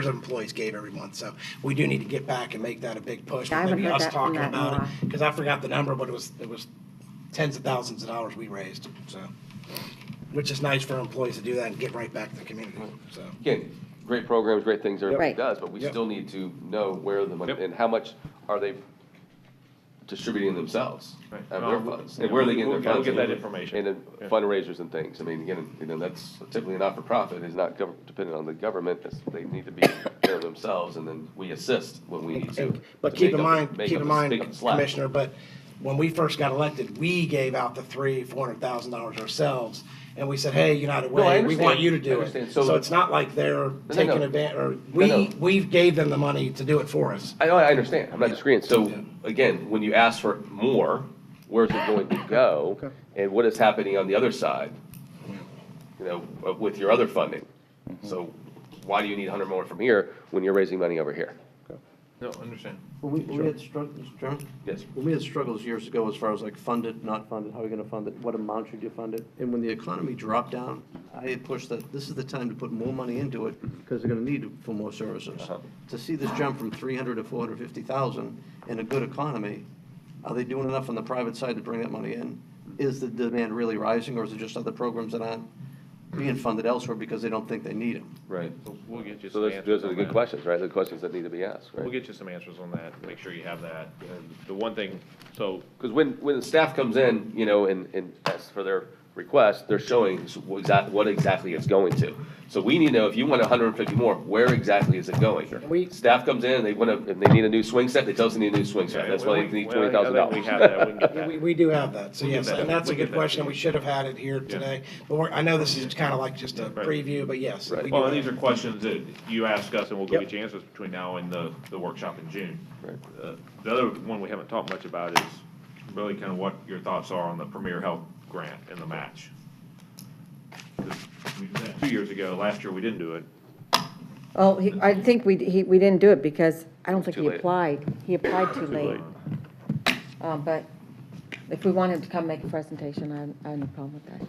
of employees gave every month, so we do need to get back and make that a big push. I haven't Maybe heard us that from talking that in a about it, while. because I forgot the number, but it was tens of thousands of dollars we raised, so. Which is nice for employees to do that and get right back to the community, so. Again, great programs, great things everybody Right. does, but we Yep. still need to know where the money, and how much are they distributing themselves Right. of No, their we'll- funds? yeah, And where are they we'll- getting their we'll funds? get that from? information. And then Yeah. fundraisers and things. I mean, again, that's typically a not-for-profit, is not dependent on the government. They need to be there themselves, and then we assist when we need to. But to keep make in up- mind, make up the big slack. Commissioner, but when we first got elected, we gave out the $400,000 ourselves. And we said, hey, United No, I Way, we want understand. you to I do it. understand. So So- it's not like they're taking no. advantage, or No. we gave them the money to do it for us. I understand, I'm not disagreeing. So, Yeah. again, when you ask for more, where's it going to go? And what is happening on the other side? With your other funding. So why do you need 100 more from here when you're raising money over here? No, understand. When we had struggles, Mr. Chairman? Yes. When we had struggles years ago as far as like funded, not funded, how are we gonna fund it, what amount should you fund it? And when the economy dropped down, I had pushed that this is the time to put more money into it because they're gonna need it for more services. Uh-huh. To see this jump from 300 to 450,000 in a good economy, are they doing enough on the private side to bring that money in? Is the demand really rising, or is it just other programs that aren't being funded elsewhere because they don't think they need them? Right. We'll get you So some those answers are the on good that. questions, right? The questions that need to be asked, We'll right? get you some answers on that, make sure you have that. And the one thing, so, Because when the staff comes in, and asks for their request, they're showing what exactly it's going to. So we need to know, if you want 150 more, where exactly is it going? Staff comes in, if they need a new swing set, they tell us they need a new swing set. That's why they need well, I think $20,000. we have that, we can get Yeah, that. we do have that, so We'll get yes, that. and that's a We'll get good that question, to we you. should have had it here today. But I know this is kind of like just a Right. preview, but yes. Right. we do Well, and have these are it. questions that you ask us, and we'll go Yep. get you answers between now and the workshop in June. Right. The other one we haven't talked much about is really kind of what your thoughts are on the Premier Health grant and the match. 'Cause we did that 2 years ago, last year we didn't do it. Oh, I think we didn't do it because I don't think Too he late. applied. He applied too late. late. But if we want him to come make a presentation, I have no problem with that.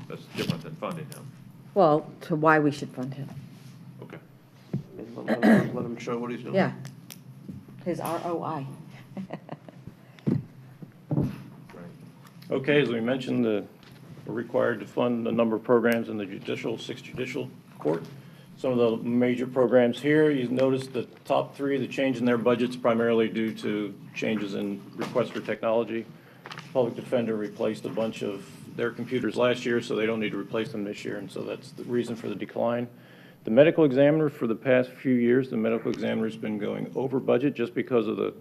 That's different than funding him. Well, to why we should fund him. Okay. And let him show what he's doing. Yeah. His ROI. Okay, as we mentioned, we're required to fund a number of programs in the sixth judicial court. Some of the major programs here, you notice the top three, the change in their budgets primarily due to changes in requests for technology. Public Defender replaced a bunch of their computers last year, so they don't need to replace them this year, and so that's the reason for the decline. The medical examiner, for the past few years, the medical examiner's been going over budget just because of the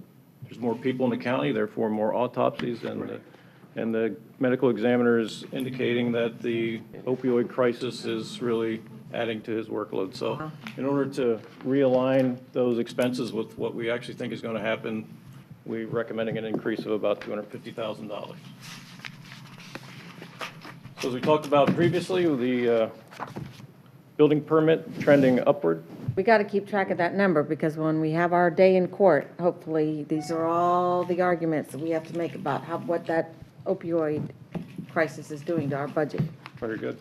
there's more people in the county, therefore more autopsies, and the medical examiner is indicating that the opioid crisis is really adding to his workload. So in order to realign those expenses with what we actually think is going to happen, we're recommending an increase of about $250,000. So as we talked about previously, the building permit trending upward. We got to keep track of that number, because when we have our day in court, hopefully, these are all the arguments that we have to make about what that opioid crisis is doing to our budget. Very good.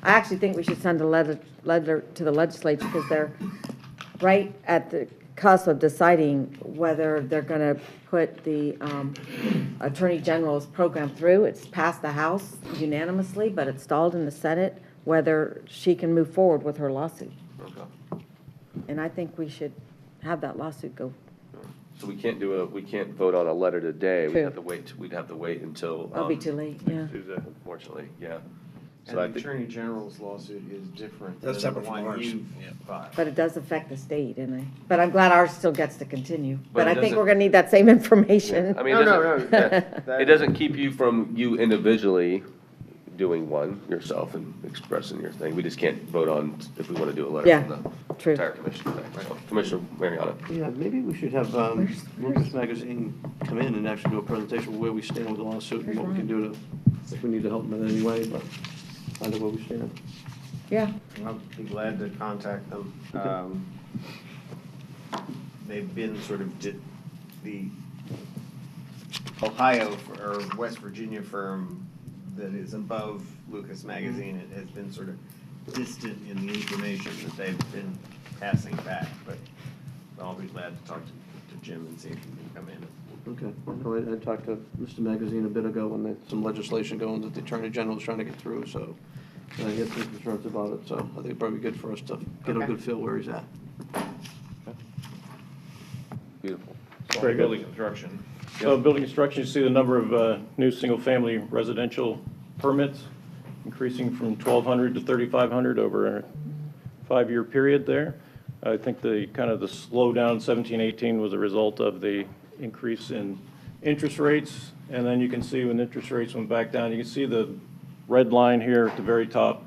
I actually think we should send a letter to the legislature, because they're right at the cusp of deciding whether they're going to put the Attorney General's program through. It's passed the House unanimously, but it's stalled in the Senate, whether she can move forward with her lawsuit. Okay. And I think we should have that lawsuit go. So we can't vote on a letter today. True. We'd have to wait until. It'll be too late, yeah. Tuesday, unfortunately, yeah. And So I the think, Attorney General's lawsuit is different than That's the separate from one ours. you Yeah. filed. But it does affect the state, but I'm glad ours still gets to continue. But But it I think doesn't- we're going to need that same information. I mean, No, it no, doesn't, no. it doesn't keep you from you individually doing one yourself and expressing your thing. We just can't vote on if we want to do a letter Yeah, from the true. entire commission thing. So, Commissioner Mariano. Yeah, maybe we should have Lucas Magazine come in and actually do a presentation of where we stand with the lawsuit and what we can do to, if we need to help them in any way, but find out where we stand. Yeah, I'll be glad to contact them. They've been sort of the Ohio or West Virginia firm that is above Lucas Magazine. It has been sort of distant in the information that they've been passing back, but I'll be glad to talk to Jim and see if he can come in. Okay. I know I talked to Mr. Magazine a bit ago when some legislation going that the Attorney General is trying to get through, so I had some concerns about it, so I think it'd probably be good for us to get a Okay. good feel where he's at. Beautiful. Very good. Building construction. So building construction, you see the number of new single-family residential permits increasing from 1,200 to 3,500 over a 5-year period there. I think the slowdown 17-18 was a result of the increase in interest rates. And then you can see when interest rates went back down, you can see the red line here at the very top.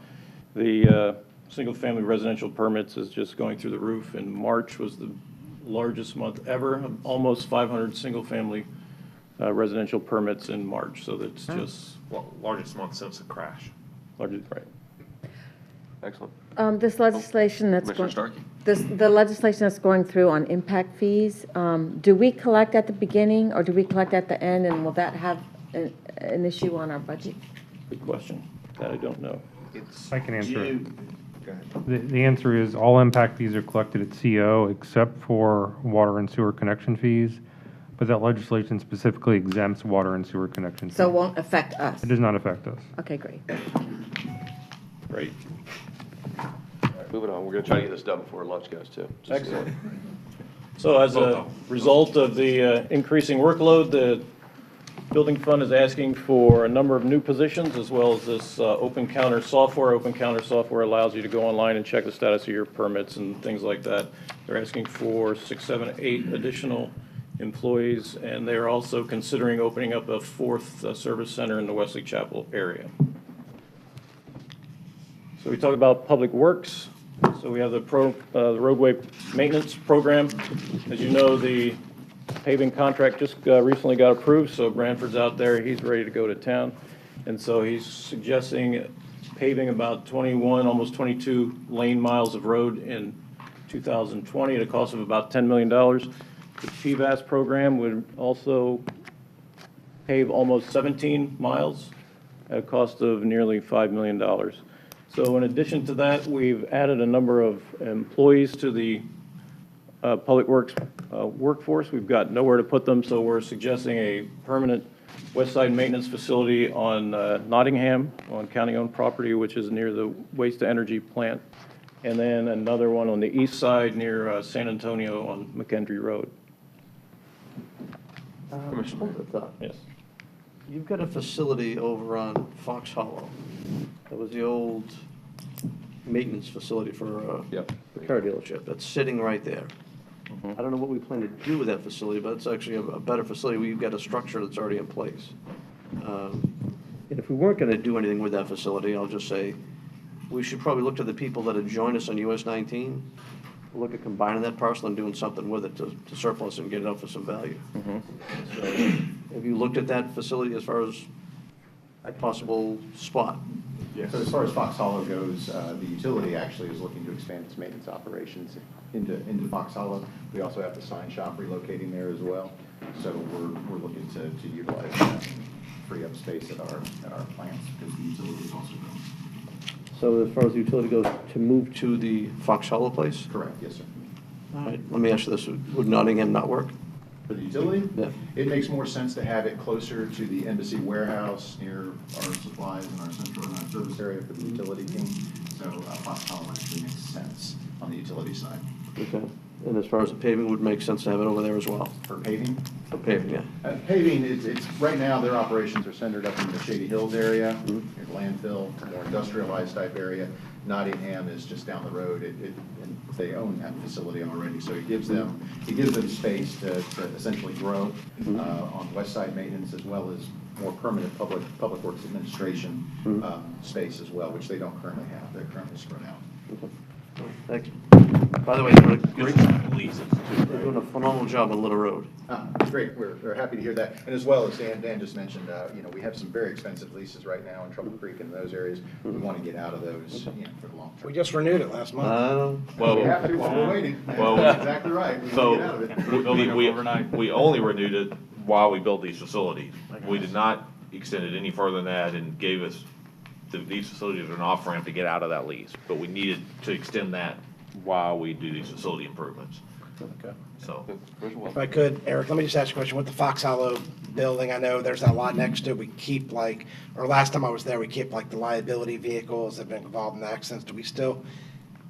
The single-family residential permits is just going through the roof, and March was the largest month ever, almost 500 single-family residential permits in March, so that's just Largest month since the crash. largely, right. Excellent. this legislation that's Commissioner going, Starkey. the legislation that's going through on impact fees, do we collect at the beginning, or do we collect at the end, and will that have an issue on our budget? Good question. That I don't know. It's I can answer it. Go ahead. The answer is all impact fees are collected at CO except for water and sewer connection fees, but that legislation specifically exempts water and sewer connection fees. So it won't affect us? It does not affect us. Okay, great. Great. All right, moving on. We're going to try to get this done before lunch goes too. Excellent. So as a result of the increasing workload, the building fund is asking for a number of new positions, as well as this open counter software. Open counter software allows you to go online and check the status of your permits and things like that. They're asking for 6, 7, 8 additional employees, and they're also considering opening up a 4th service center in the Wesley Chapel area. So we talk about public works. So we have the roadway maintenance program. As you know, the paving contract just recently got approved, so Branford's out there, he's ready to go to town. And so he's suggesting paving about 21, almost 22 lane miles of road in 2020 at a cost of about $10 million. The PVAS program would also pave almost 17 miles at a cost of nearly $5 million. So in addition to that, we've added a number of employees to the Public Works workforce. We've got nowhere to put them, so we're suggesting a permanent West Side maintenance facility on Nottingham, on county-owned property, which is near the waste-to-energy plant, and then another one on the east side near San Antonio on McKendree Road. Yes. You've got a facility over on Fox Hollow. That was the old maintenance facility for Yep. the car dealership. That's sitting right there. I don't know what we plan to do with that facility, but it's actually a better facility where you've got a structure that's already in place. And if we weren't gonna do anything with that facility, I'll just say, we should probably look to the people that have joined us on US 19, look at combining that parcel and doing something with it to surplus and get it up for some value. So, have you looked at that facility as far as a possible spot? So as far as Fox Hollow goes, the utility actually is looking to expand its maintenance operations into Fox Hollow. We also have the sign shop relocating there as well. So we're looking to utilize that and free up space at our plants because the utility is also growing. So as far as the utility goes, to move to the Fox Hollow place? Correct, yes, sir. All right, let me ask you this, would Nottingham not work? For the utility? Yeah. It makes more sense to have it closer to the embassy warehouse near our supplies and our central and our service area for the utility team. So Fox Hollow actually makes sense on the utility side. Okay, and as far as the paving, would make sense to have it over there as well? For paving? For paving, yeah. Paving, it's, right now, their operations are centered up in the Shady Hills area, near landfill, more industrialized type area. Nottingham is just down the road. And they own that facility already, so it gives them space to essentially grow on west side maintenance as well as more permanent public works administration space as well, which they don't currently have. They're currently spread out. Thank you. By the way, they're Leases doing a phenomenal job on Little Road. Great, we're happy to hear that. And as well as Dan just mentioned, we have some very expensive leases right now in Trouble Creek and those areas. We want to get out of those, for the long term. We just renewed it last month. We have to while we're waiting. Well, That's exactly right. We want to get out of it. we only renewed it while we built these facilities. We did not extend it any further than that and gave us, these facilities are an off-ramp to get out of that lease. But we needed to extend that while we do these facility improvements. Okay. So, If I could, Eric, let me just ask you a question. With the Fox Hollow building, I know there's that lot next to it. We keep or last time I was there, we keep the liability vehicles that have been involved in accidents. Do we still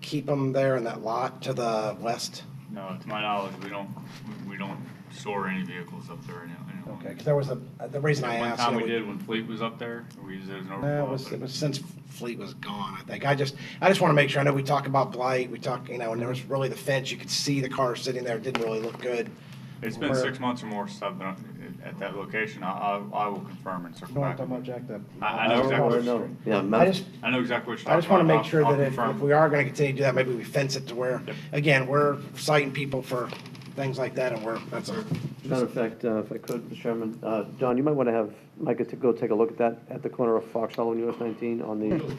keep them there in that lot to the west? No, to my knowledge, we don't store any vehicles up there anymore. Okay, because there was the reason I asked. One time we did when Fleet was up there, we used it as an overflow. It was since Fleet was gone, I think. I just want to make sure. I know we talk about blight, and there was really the fence. You could see the car sitting there. It didn't really look good. It's been 6 months or more since I've been at that location. I will confirm and circle back. I know exactly what you're I know exactly what you're talking about. I just want to make sure I'll that if confirm. we are going to continue to do that, maybe we fence it to where, again, we're citing people for things like that, and that's our. Matter of fact, if I could, Mr. Chairman, John, you might want to have Micah to go take a look at that at the corner of Fox Hollow and US 19 on the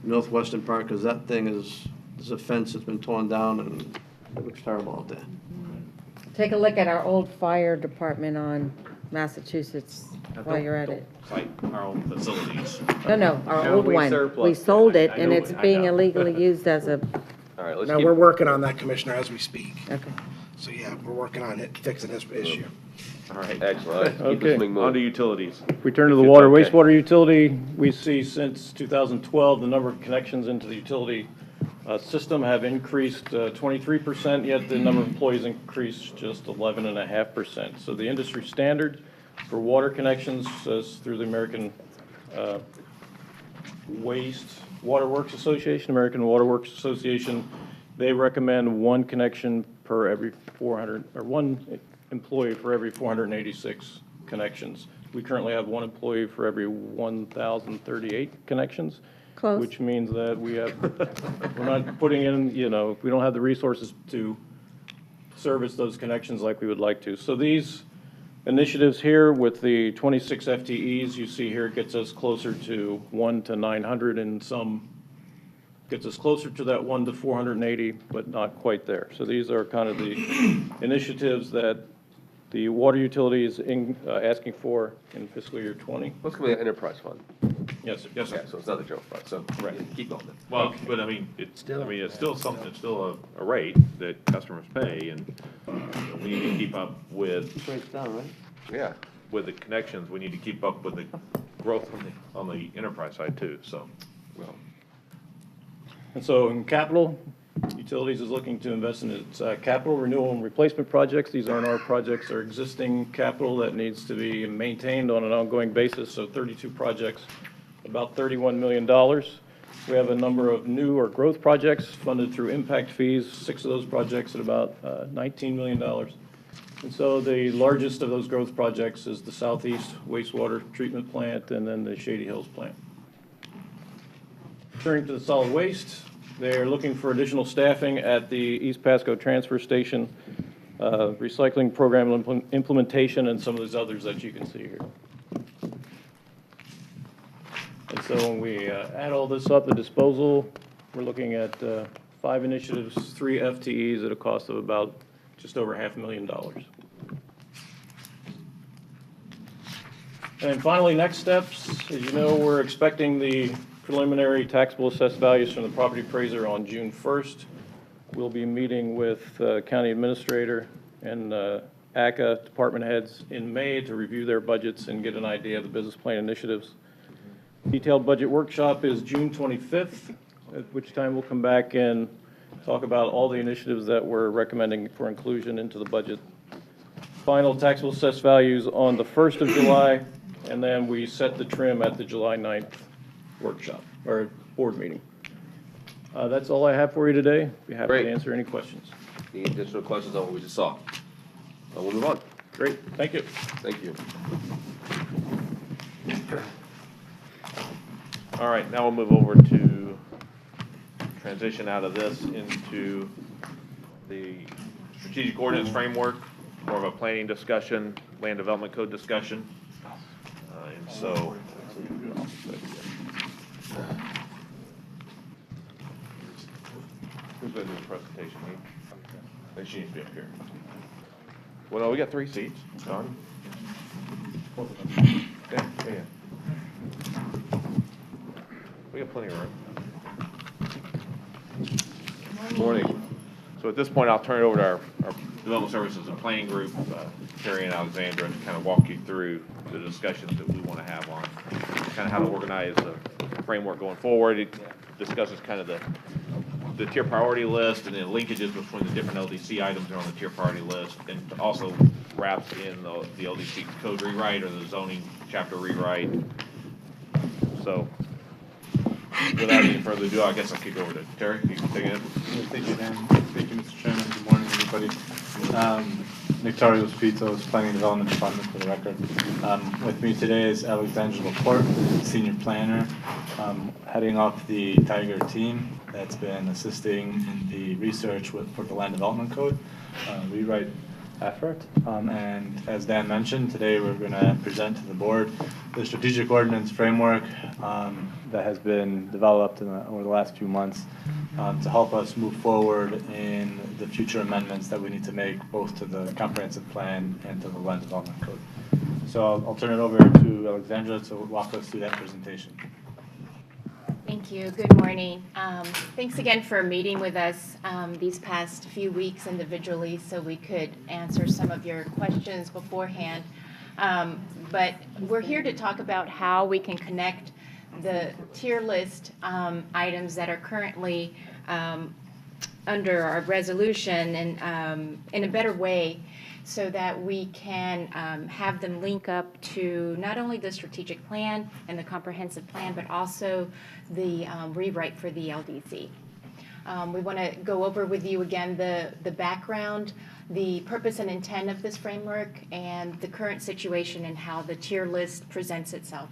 northwestern part, because that thing there's a fence that's been torn down and it looks terrible out there. Take a look at our old fire department on Massachusetts while you're at it. like our own facilities. No, our No, old we one. surplus We it. sold it I and know- it's I being know. illegally used as a, All right, let's No, keep. we're working on that, Commissioner, as we speak. okay. So, yeah, we're working on it, fixing this issue. All right. Excellent. All right, keep this Okay. thing On to moving. utilities. If we turn to the water Okay. wastewater utility, we see since 2012, the number of connections into the utility system have increased 23%, yet the number of employees increased just 11.5%. So the industry standard for water connections is through the American Water Works Association, they recommend one connection per every 400, or one employee for every 486 connections. We currently have one employee for every 1,038 connections. Close. Which means that we're not putting in, we don't have the resources to service those connections like we would like to. So these initiatives here with the 26 FTEs you see here gets us closer to 1 to 900 and some gets us closer to that 1 to 480, but not quite there. So these are kind of the initiatives that the water utility is asking for in fiscal year 20. Let's go to the enterprise fund. Yes, sir. Yes, sir. Okay, so it's not the general fund, so, Right. keep going then. Well, but I mean, it's still something, it's still a rate that customers pay, and we need to keep up with Breaks down, right? Yeah. the connections, we need to keep up with the growth on the enterprise side too, so. Well, And so in capital, utilities is looking to invest in its capital renewal and replacement projects. These aren't our projects, they're existing capital that needs to be maintained on an ongoing basis. So 32 projects, about $31 million. We have a number of new or growth projects funded through impact fees, 6 of those projects at about $19 million. And so the largest of those growth projects is the Southeast Wastewater Treatment Plant and then the Shady Hills plant. Turning to the solid waste, they're looking for additional staffing at the East Pasco Transfer Station, recycling program implementation, and some of those others that you can see here. And so when we add all this up, the disposal, we're looking at 5 initiatives, 3 FTEs at a cost of about just over $500,000. And then finally, next steps. As you know, we're expecting the preliminary taxable assessed values from the property appraiser on June 1st. We'll be meeting with county administrator and ACA department heads in May to review their budgets and get an idea of the business plan initiatives. Detailed budget workshop is June 25th, at which time we'll come back and talk about all the initiatives that we're recommending for inclusion into the budget. Final taxable assessed values on the 1st of July, and then we set the trim at the July 9th workshop, or board meeting. That's all I have for you today. Be happy Great. to answer any questions. Any additional questions on what we just saw? We'll move on. Great, thank you. Thank you. All right, now we'll move over to transition out of this into the strategic ordinance framework, more of a planning discussion, land development code discussion. And so, who's going to do the presentation? Me? I think she needs to be up here. Well, no, we got 3 seats. Don? Yeah. We got plenty of room. Morning. So at this point, I'll turn it over to our Development Services and Planning Group, Terry and Alexandra, to kind of walk you through the discussions that we want to have on kind of how to organize the framework going forward. It discusses kind of the tier priority list and then linkages between the different LDC items that are on the tier priority list, and also wraps in the LDC code rewrite or the zoning chapter rewrite. So without any further ado, I guess I'll kick over to Terry. You can take it. Thank you, Dan. Thank you, Mr. Chairman. Good morning, everybody. Victoria's Pito's Planning and Development Department, for the record. With me today is Alexandra Laporte, Senior Planner, heading up the Tiger team that's been assisting in the research for the Land Development Code rewrite effort. And as Dan mentioned, today we're going to present to the board the strategic ordinance framework that has been developed over the last few months to help us move forward in the future amendments that we need to make both to the comprehensive plan and to the land development code. So I'll turn it over to Alexandra to walk us through that presentation. Thank you. Good morning. Thanks again for meeting with us these past few weeks individually so we could answer some of your questions beforehand. But we're here to talk about how we can connect the tier list items that are currently under our resolution and in a better way so that we can have them link up to not only the strategic plan and the comprehensive plan, but also the rewrite for the LDC. We want to go over with you again the background, the purpose and intent of this framework, and the current situation and how the tier list presents itself.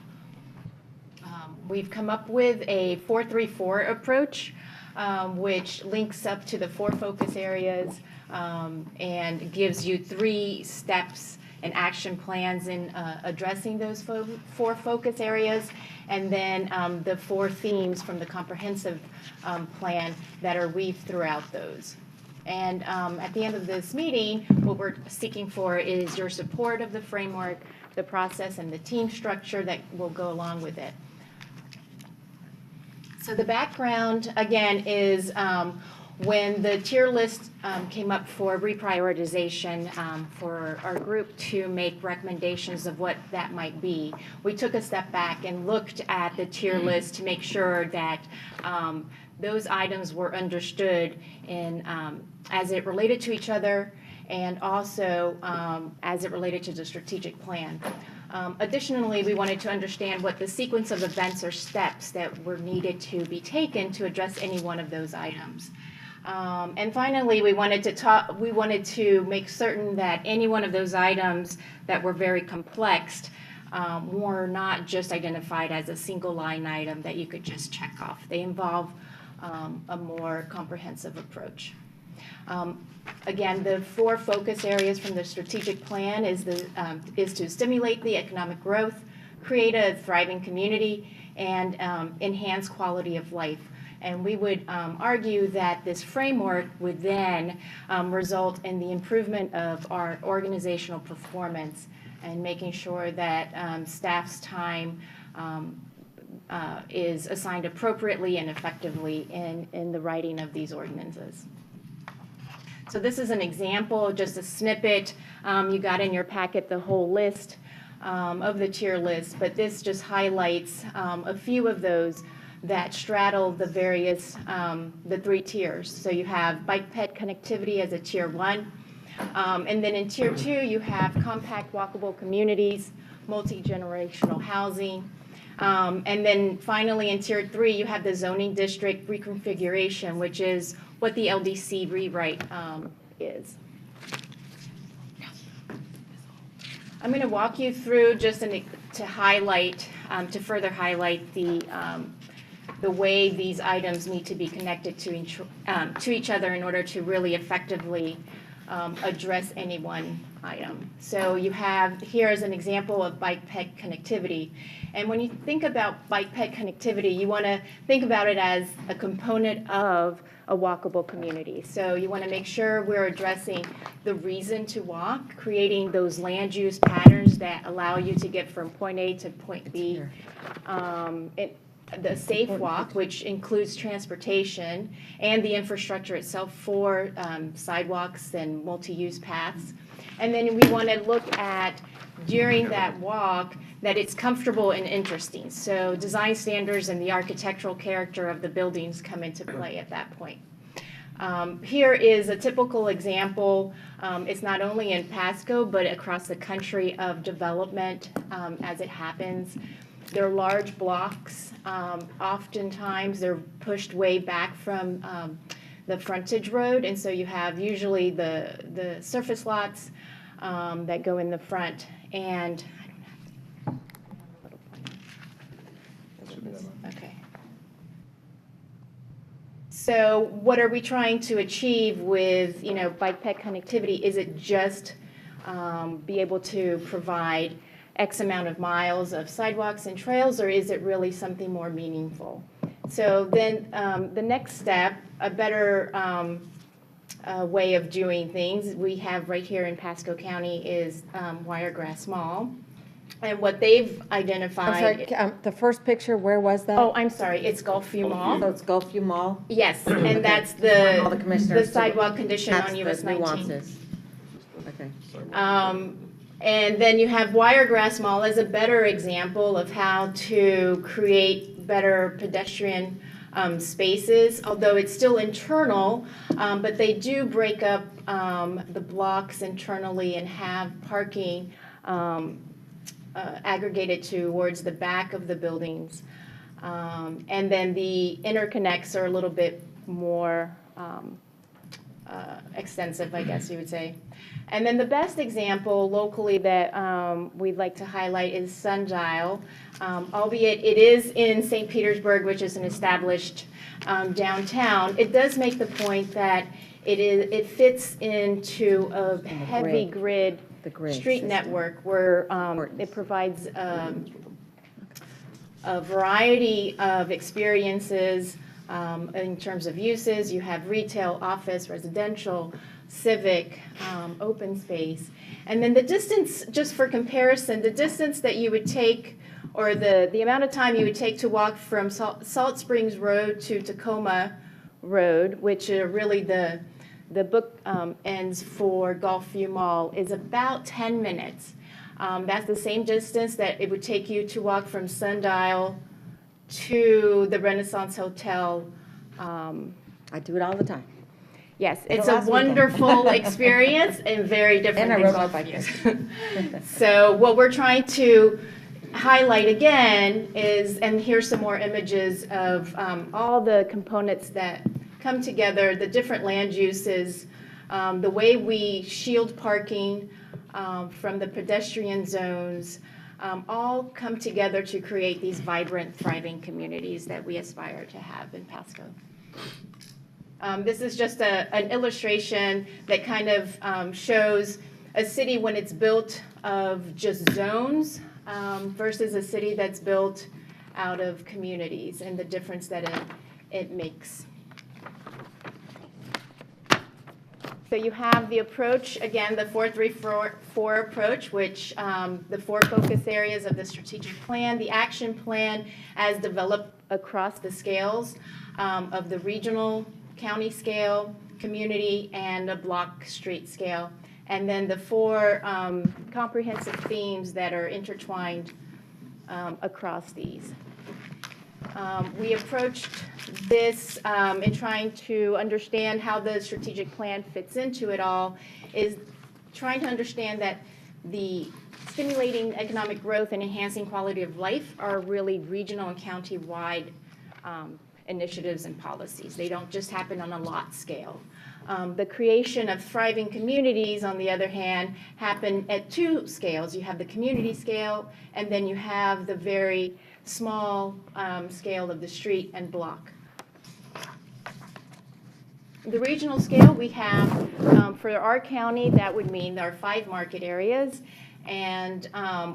We've come up with a 4-3-4 approach, which links up to the 4 focus areas and gives you 3 steps and action plans in addressing those 4 focus areas, and then the 4 themes from the comprehensive plan that are weaved throughout those. And at the end of this meeting, what we're seeking for is your support of the framework, the process, and the team structure that will go along with it. So the background, again, is when the tier list came up for reprioritization for our group to make recommendations of what that might be, we took a step back and looked at the tier list to make sure that those items were understood in, as it related to each other and also as it related to the strategic plan. Additionally, we wanted to understand what the sequence of events or steps that were needed to be taken to address any one of those items. And finally, we wanted to make certain that any one of those items that were very complex were not just identified as a single line item that you could just check off. They involve a more comprehensive approach. Again, the 4 focus areas from the strategic plan is to stimulate the economic growth, create a thriving community, and enhance quality of life. And we would argue that this framework would then result in the improvement of our organizational performance and making sure that staff's time is assigned appropriately and effectively in the writing of these ordinances. So this is an example, just a snippet. You got in your packet the whole list of the tier list, but this just highlights a few of those that straddle the various, the 3 tiers. So you have bike ped connectivity as a tier 1. And then in tier 2, you have compact walkable communities, multi-generational housing. And then finally in tier 3, you have the zoning district reconfiguration, which is what the LDC rewrite is. I'm going to walk you through just to highlight, to further highlight the way these items need to be connected to each other in order to really effectively address any one item. So you have here as an example of bike ped connectivity. And when you think about bike ped connectivity, you want to think about it as a component of a walkable community. So you want to make sure we're addressing the reason to walk, creating those land use patterns that allow you to get from point A to point B. The safe walk, which includes transportation and the infrastructure itself for sidewalks and multi-use paths. And then we want to look at, during that walk, that it's comfortable and interesting. So design standards and the architectural character of the buildings come into play at that point. Here is a typical example. It's not only in Pasco, but across the country of development as it happens. They're large blocks. Oftentimes, they're pushed way back from the frontage road, and so you have usually the surface lots that go in the front. And okay. So, what are we trying to achieve with bike ped connectivity? Is it just be able to provide X amount of miles of sidewalks and trails, or is it really something more meaningful? So then the next step, a better way of doing things we have right here in Pasco County is Wiregrass Mall. And what they've identified. I'm sorry, the first picture, where was that? Oh, I'm sorry, it's Gulfview Mall. So it's Gulfview Mall? Yes, and that's All the the commissioners sidewalk condition That's on the US 19. nuances. Okay. And then you have Wiregrass Mall as a better example of how to create better pedestrian spaces, although it's still internal, but they do break up the blocks internally and have parking aggregated towards the back of the buildings. And then the interconnects are a little bit more extensive, I guess you would say. And then the best example locally that we'd like to highlight is Sundial, albeit it is in St. Petersburg, which is an established downtown. It does make the point that it fits into a heavy grid street system. Network where it provides a variety of experiences in terms of uses. You have retail, office, residential, civic, open space. And then the distance, just for comparison, the distance that you would take, or the amount of time you would take to walk from Salt Springs Road to Tacoma Road, which are really the book ends for Gulfview Mall, is about 10 minutes. That's the same distance that it would take you to walk from Sundial to the Renaissance Hotel. I do it all the time. Yes, The it's a last weekend. wonderful experience and very different And I than rode my golf bike years. So what we're trying to highlight again is, and here's some more images of all the components that come together, the different land uses, the way we shield parking from the pedestrian zones, all come together to create these vibrant, thriving communities that we aspire to have in Pasco. This is just an illustration that kind of shows a city when it's built of just zones versus a city that's built out of communities and the difference that it makes. So you have the approach, again, the 4-3-4 approach, which the 4 focus areas of the strategic plan, the action plan as developed across the scales of the regional, county scale, community, and a block street scale. And then the 4 comprehensive themes that are intertwined across these. We approached this in trying to understand how the strategic plan fits into it all, is trying to understand that the stimulating economic growth and enhancing quality of life are really regional and county-wide initiatives and policies. They don't just happen on a lot scale. The creation of thriving communities, on the other hand, happen at 2 scales. You have the community scale, and then you have the very small scale of the street and block. The regional scale we have, for our county, that would mean there are 5 market areas. And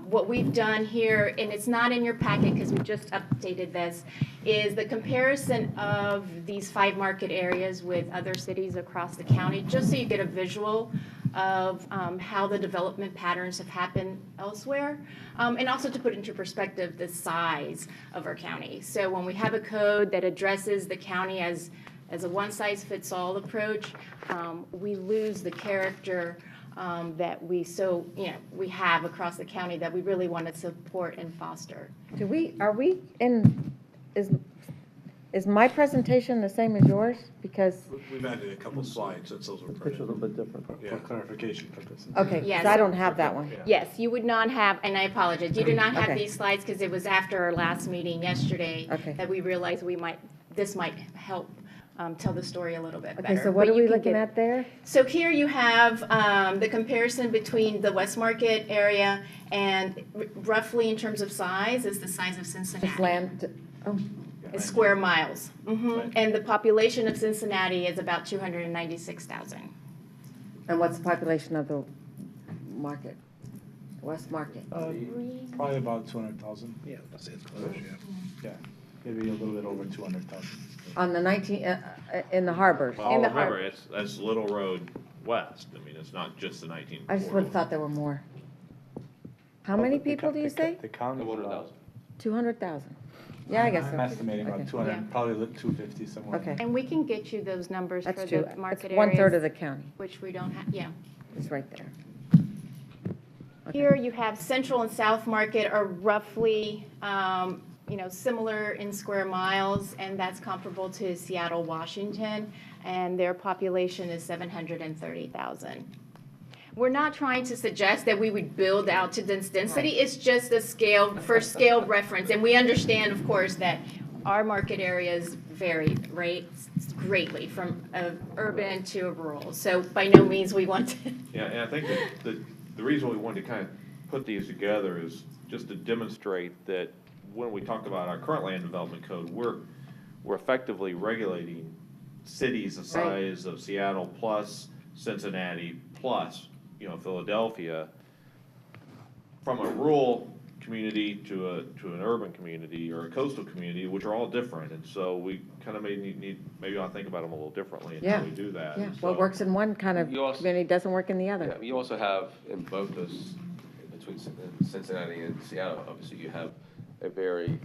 what we've done here, and it's not in your packet because we just updated this, is the comparison of these 5 market areas with other cities across the county, just so you get a visual of how the development patterns have happened elsewhere, and also to put into perspective the size of our county. So when we have a code that addresses the county as a one-size-fits-all approach, we lose the character that we have across the county that we really want to support and foster. Is my presentation the same as yours? Because, We've added a couple slides since those were printed. Picture a little bit different. Yeah. For clarification purposes. okay, Yes. because I don't have that one. Yes, you would not have, and I apologize, you do not have Okay. these slides because it was after our last meeting yesterday Okay. that we realized this might help tell the story a little bit better. Okay, so what But are you we can looking get- at there? So here you have the comparison between the West Market area and roughly in terms of size is the size of Cincinnati. Just land, oh, It's square miles. And the population of Cincinnati is about 296,000. and what's the population of the market? West Market? Probably about 200,000. Yeah, that's it. Close, yeah. Yeah, maybe a little bit over 200,000. On the 19, in the harbors? Well, In the remember, that's Little Road West. I mean, it's not just the 19. I just would have thought there were more. How many people do you say? The county is about, 200,000? Yeah, I guess so. I'm estimating about Okay. 200, Yeah. probably 250 somewhere. Okay. And we can get you those numbers for That's true. the market It's areas. 1/3 of the county. Which we don't have, yeah. It's right there. Okay. Here you have Central and South Market are roughly, similar in square miles, and that's comparable to Seattle, Washington, and their population is 730,000. We're not trying to suggest that we would build out to dense density. It's just a scale, for scale reference, and we understand, of course, that our market areas vary, right, greatly from urban to rural. So by no means we want to. Yeah, and I think that the reason we wanted to kind of put these together is just to demonstrate that when we talk about our current land development code, we're effectively regulating cities the size of Seattle plus Cincinnati plus, Philadelphia, from a rural community to an urban community or a coastal community, which are all different. And so we kind of maybe I'll think about them a little differently until we do that. Yeah, And what so- works in one kind of You also- community doesn't work in the other. Yeah, you also have in both those, between Cincinnati and Seattle, obviously you have a very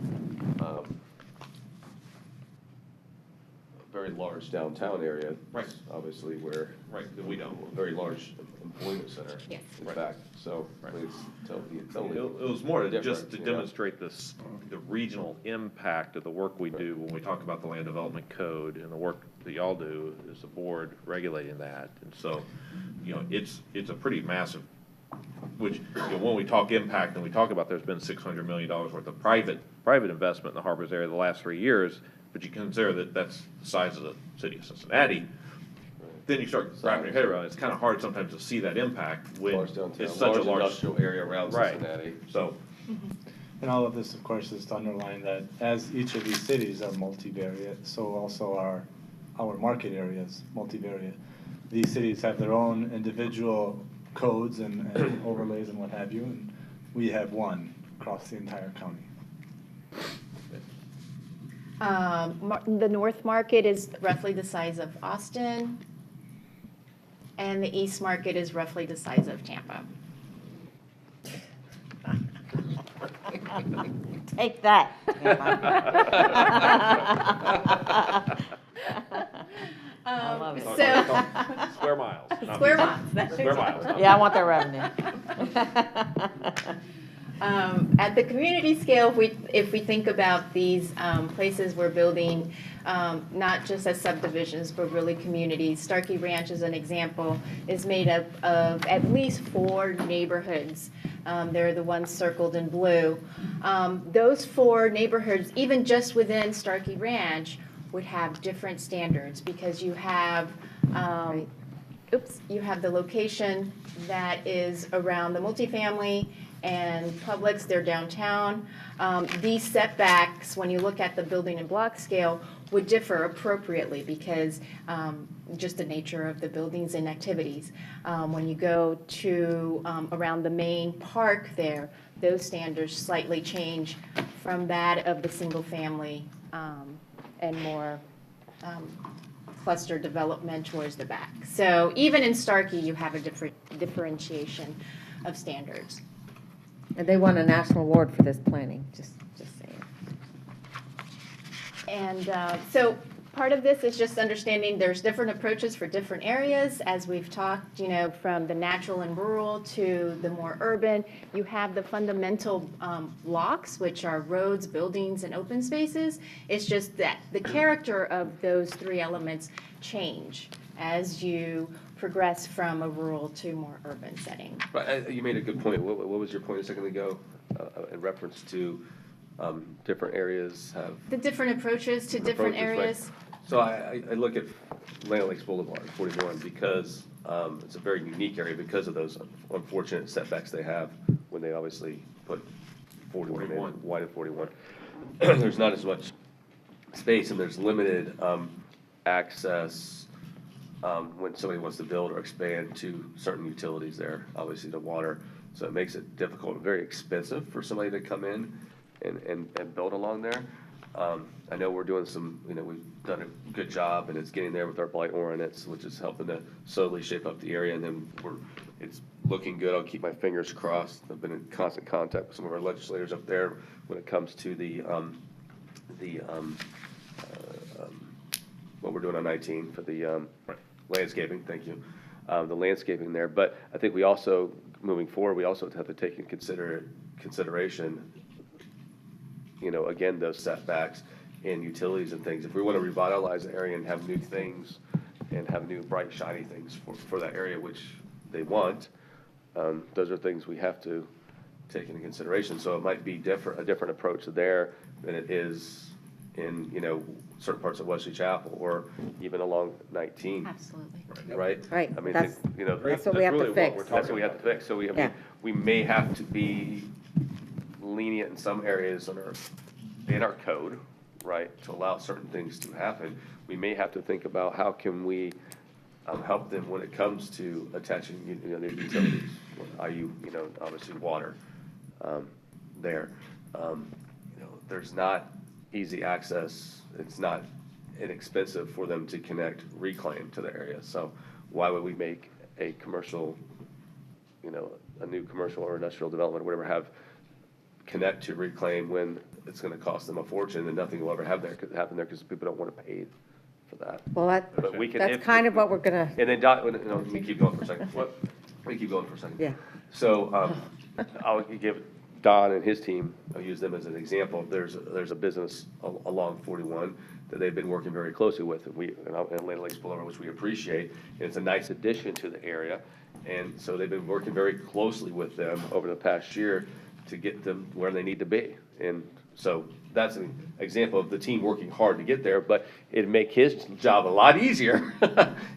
very large downtown area. Right. Obviously where. Right, that we don't. A very large employment center. Yes. In Right. fact, so Right. it's totally. It was more to just different, to you know? demonstrate this, the regional impact of the work we do when we talk about the land development code and the work that y'all do as a board regulating that. And so, it's a pretty massive, which, when we talk impact and we talk about there's been $600 million worth of private investment in the Harbors area the last 3 years, but you consider that that's the size of the city of Cincinnati, then you start wrapping your head around it. It's kind of hard sometimes to see that impact when Large downtown, it's such a large industrial area around Right. Cincinnati. So, And all of this, of course, is to underline that as each of these cities are multivariate, so also are our market areas multivariate. These cities have their own individual codes and overlays and what have you, and we have one across the entire county. The North Market is roughly the size of Austin, and the East Market is roughly the size of Tampa. Take that. I love it. square miles. not Square feet. miles, that's Square miles. not Yeah, I feet. want that revenue. At the community scale, if we think about these places we're building, not just as subdivisions, but really communities, Starkey Ranch, as an example, is made up of at least 4 neighborhoods. They're the ones circled in blue. Those 4 neighborhoods, even just within Starkey Ranch, would have different standards because you have you have the location that is around the multifamily and Publix, they're downtown. These setbacks, when you look at the building and block scale, would differ appropriately because just the nature of the buildings and activities. When you go to around the main park there, those standards slightly change from that of the single family and more cluster development towards the back. So even in Starkey, you have a different differentiation of standards. And they won a national award for this planning, just saying. And so part of this is just understanding there's different approaches for different areas. As we've talked, from the natural and rural to the more urban, you have the fundamental blocks, which are roads, buildings, and open spaces. It's just that the character of those 3 elements change as you progress from a rural to more urban setting. But you made a good point. What was your point a second ago in reference to different areas have? The different approaches to different approaches, right. areas. So I look at Land Lakes Boulevard, 41, because it's a very unique area because of those unfortunate setbacks they have when they obviously put 41 in, wide of 41. There's not as much space and there's limited access when somebody wants to build or expand to certain utilities there, obviously the water. So it makes it difficult and very expensive for somebody to come in and build along there. I know we're doing we've done a good job and it's getting there with our blight ordinance, which is helping to slowly shape up the area. And then it's looking good. I'll keep my fingers crossed. I've been in constant contact with some of our legislators up there when it comes to what we're doing on 19 for the landscaping. Thank you. The landscaping there. But I think we also, moving forward, we also have to take in consideration, again, those setbacks and utilities and things. If we want to revitalize the area and have new things and have new bright, shiny things for that area, which they want, those are things we have to take into consideration. So it might be a different approach there than it is in, certain parts of Wesley Chapel or even along 19. Absolutely. Right. I mean, That's what we have to really fix. That's what we have to fix. So Yeah. we may have to be lenient in some areas in our code, right, to allow certain things to happen. We may have to think about how can we help them when it comes to attaching, their utilities, i.e., obviously water there. There's not easy access. It's not inexpensive for them to connect reclaim to the area. So why would we make a commercial, a new commercial or industrial development, whatever, connect to reclaim when it's going to cost them a fortune and nothing will ever happen there because people don't want to pay for that. Well, But we can- that's if- kind of what we're gonna, And then, let me keep going for a second. Let me keep going for a second. yeah. So, I'll give Don and his team, I'll use them as an example. There's a business along 41 that they've been working very closely with, and Atlanta Lakes Boulevard, which we appreciate. And it's a nice addition to the area. And so they've been working very closely with them over the past year to get them where they need to be. And so that's an example of the team working hard to get there, but it'd make his job a lot easier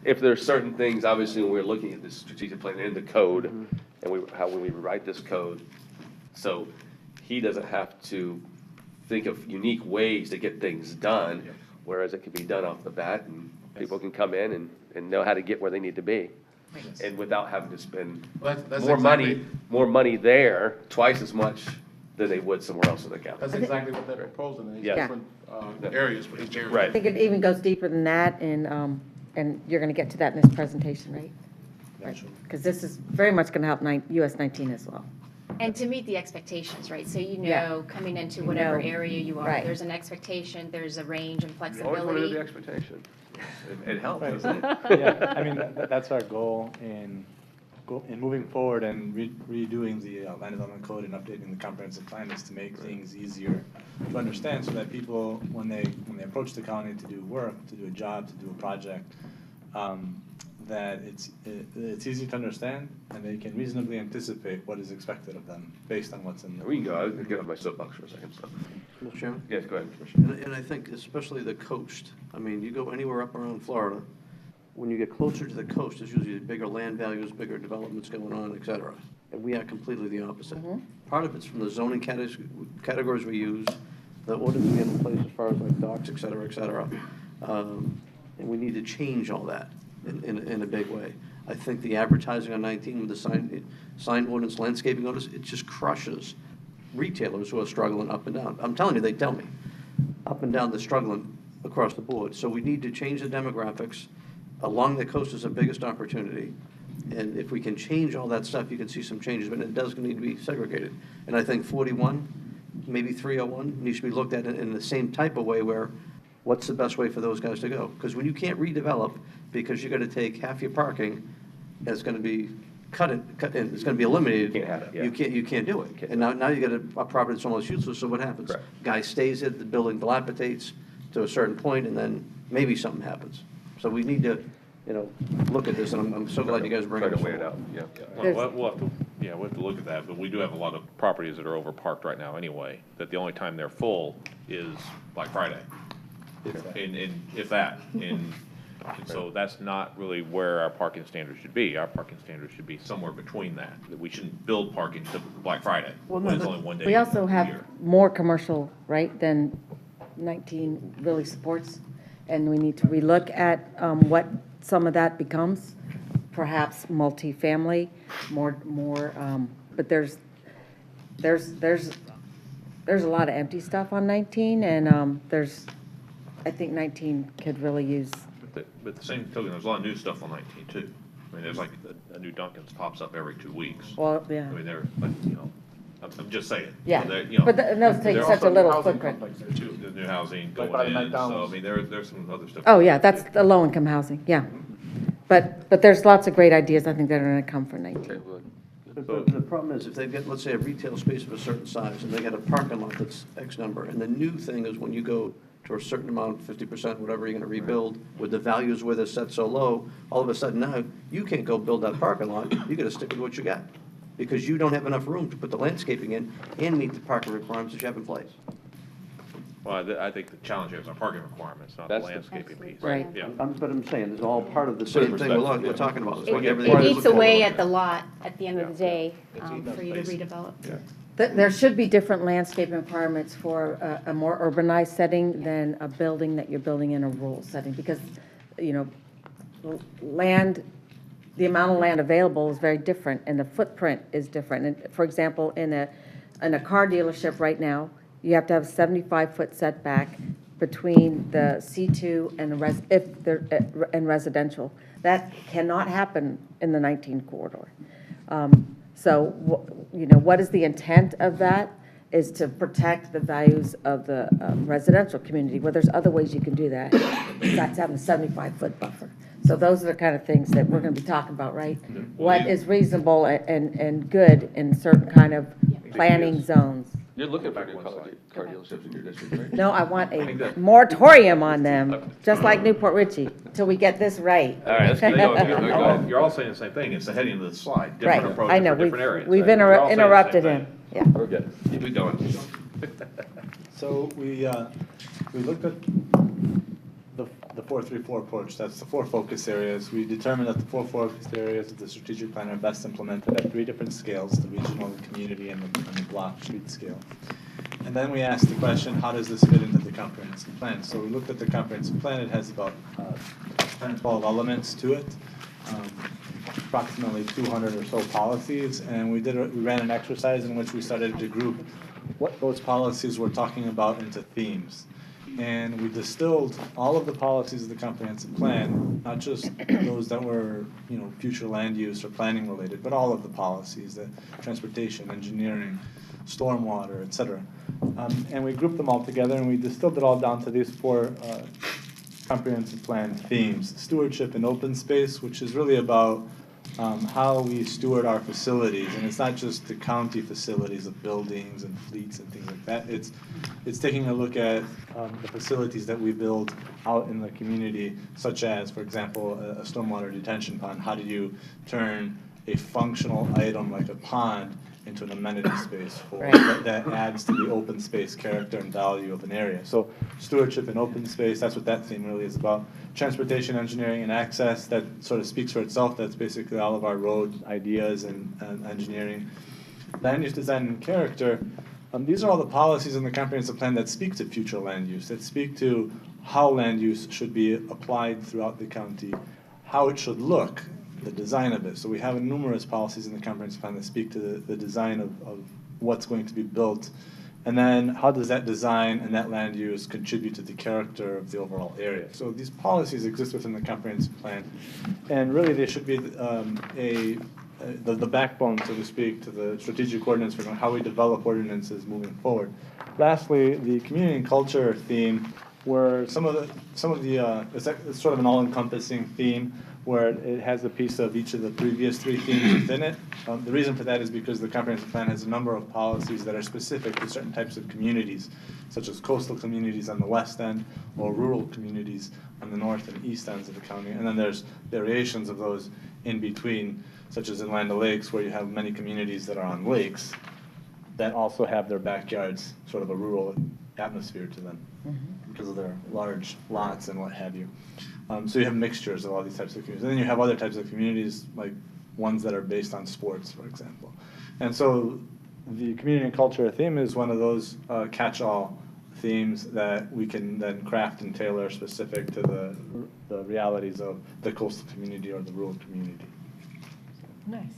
if there's certain things, obviously, when we're looking at this strategic plan and the code, and when we write this code, so he doesn't have to think of unique ways to get things done, whereas it can be done off the bat, and people can come in and know how to get where they need to be. And without having to spend That's more money there, twice as much than they would somewhere else in the county. That's exactly what they're proposing, in these Yeah. different areas for each area. Right. I think it even goes deeper than that, and you're gonna get to that in this presentation, right? Right, because this is very much gonna help US 19 as well. And to meet the expectations, right? So you Yeah. know, coming into whatever know, area you are, right. there's an expectation, there's a range and You always want to do flexibility. the expectation. It helps, Right. doesn't it? Yeah, I mean, that's our goal in moving forward and redoing the land development code and updating the comprehensive plan is to make things easier to understand so that people, when they approach the county to do work, to do a job, to do a project, that it's easy to understand and they can reasonably anticipate what is expected of them based on what's in the. We can go, I'll get on my soapbox for a second, so. Mr. Chairman? Yes, go ahead, Commissioner. And I think especially the coast, I mean, you go anywhere up around Florida, when you get closer to the coast, there's usually bigger land values, bigger developments going on, et cetera. And we are completely the opposite. Part of it's from the zoning categories we use, the ordinance we have in place as far as like docks, et cetera, et cetera. And we need to change all that in a big way. I think the advertising on 19 with the sign ordinance, landscaping ordinance, it just crushes retailers who are struggling up and down. I'm telling you, they tell me, up and down, they're struggling across the board. So we need to change the demographics. Along the coast is the biggest opportunity. And if we can change all that stuff, you can see some changes, but it does need to be segregated. And I think 41, maybe 301, needs to be looked at in the same type of way where, what's the best way for those guys to go? Because when you can't redevelop, because you got to take half your parking, and it's going to be cut in, it's going to be eliminated. Can't have it, yeah. You can't do it. And now you got a property that's almost useless, so what happens? Correct. Guy stays it, the building dilapidates to a certain point, and then maybe something happens. So we need to, look at this, and I'm so glad you guys are bringing Try this to weigh it forward. out, yeah. We'll have to, we'll have to look at that, but we do have a lot of properties that are overparked right now anyway, that the only time they're full is Black Friday. And if that, and so that's not really where our parking standards should be. Our parking standards should be somewhere between that we shouldn't build parking to Black Friday, Well, no, when it's that- only one day We also a have year. more commercial, right, than 19 really supports. And we need to relook at what some of that becomes, perhaps multifamily, more, but there's a lot of empty stuff on 19, and I think 19 could really use, But the same token, there's a lot of new stuff on 19 too. I mean, there's like a new Dunkin's pops up every 2 weeks. well, yeah. I mean, they're, like, I'm just saying. Yeah, They're, but those take they're such a also little Housing footprint. complex there too. The new housing Right by going the in, so I McDonald's. mean, there's some other stuff. Oh, yeah, that's the low-income housing, yeah. But there's lots of great ideas, I think, that are gonna come from 19. Okay, well, But the problem is, if they've got, let's say, a retail space of a certain size, and they got a parking lot that's X number, and the new thing is when you go to a certain amount, 50%, whatever you're gonna rebuild, with the values where they're set so low, all of a sudden now, you can't go build that parking lot, you gotta stick with what you got. Because you don't have enough room to put the landscaping in and meet the parking requirements that you have in place. Well, I think the challenge here is our parking requirements, not the That's the- landscaping piece. Right. Yeah. But I'm saying, it's all part of the same thing we're talking about. It's like It everything- eats away at the lot at the end of the day, for you to redevelop. There should be different landscape requirements for a more urbanized setting than a building that you're building in a rural setting, because, land, the amount of land available is very different, and the footprint is different. And for example, in a car dealership right now, you have to have a 75-foot setback between the C2 and and residential. That cannot happen in the 19 corridor. So, what is the intent of that? is to protect the values of the residential community. Well, there's other ways you can do that besides having a 75-foot buffer. So those are the kind of things that we're going to be talking about, right? What is reasonable and good in certain kind of planning zones. You're looking for new car dealerships in your district, right? No, I want a moratorium on them, just like Newport Richey, till we get this right. All right, let's keep going. Go ahead. You're all saying the same thing, it's the heading of the slide, Right, different I approaches know, for different areas. we've You're all saying the same interrupted thing. him, yeah. We're good. Keep it going. So we looked at the 434 approach, that's the 4 focus areas. We determined that the 4 focus areas of the strategic plan are best implemented at 3 different scales, the regional, the community, and the block street scale. And then we asked the question, how does this fit into the comprehensive plan? So we looked at the comprehensive plan, it has about 10 or 12 elements to it, approximately 200 or so policies, and we ran an exercise in which we started to group what those policies were talking about into themes. And we distilled all of the policies of the comprehensive plan, not just those that were, future land use or planning related, but all of the policies, the transportation, engineering, stormwater, et cetera. And we grouped them all together and we distilled it all down to these 4 comprehensive plan themes. Stewardship and open space, which is really about how we steward our facilities, and it's not just the county facilities of buildings and fleets and things like that. It's taking a look at the facilities that we build out in the community, such as, for example, a stormwater detention pond. How do you turn a functional item like a pond into an amenity space that adds to the open space character and value of an area? So stewardship and open space, that's what that theme really is about. Transportation, engineering, and access, that sort of speaks for itself. That's basically all of our road ideas and engineering. Land use design and character, these are all the policies in the comprehensive plan that speak to future land use, that speak to how land use should be applied throughout the county, how it should look, the design of it. So we have numerous policies in the comprehensive plan that speak to the design of what's going to be built. And then how does that design and that land use contribute to the character of the overall area? So these policies exist within the comprehensive plan. And really they should be the backbone, so to speak, to the strategic ordinance for how we develop ordinances moving forward. Lastly, the community and culture theme, where it's sort of an all-encompassing theme, where it has a piece of each of the previous 3 themes within it. The reason for that is because the comprehensive plan has a number of policies that are specific to certain types of communities, such as coastal communities on the west end or rural communities on the north and east ends of the county. And then there's variations of those in between, such as in Land O'Lakes, where you have many communities that are on lakes that also have their backyards sort of a rural atmosphere to them because of their large lots and what have you. So you have mixtures of all these types of communities. And then you have other types of communities, like ones that are based on sports, for example. And so the community and culture theme is one of those catch-all themes that we can then craft and tailor specific to the realities of the coastal community or the rural community. Nice.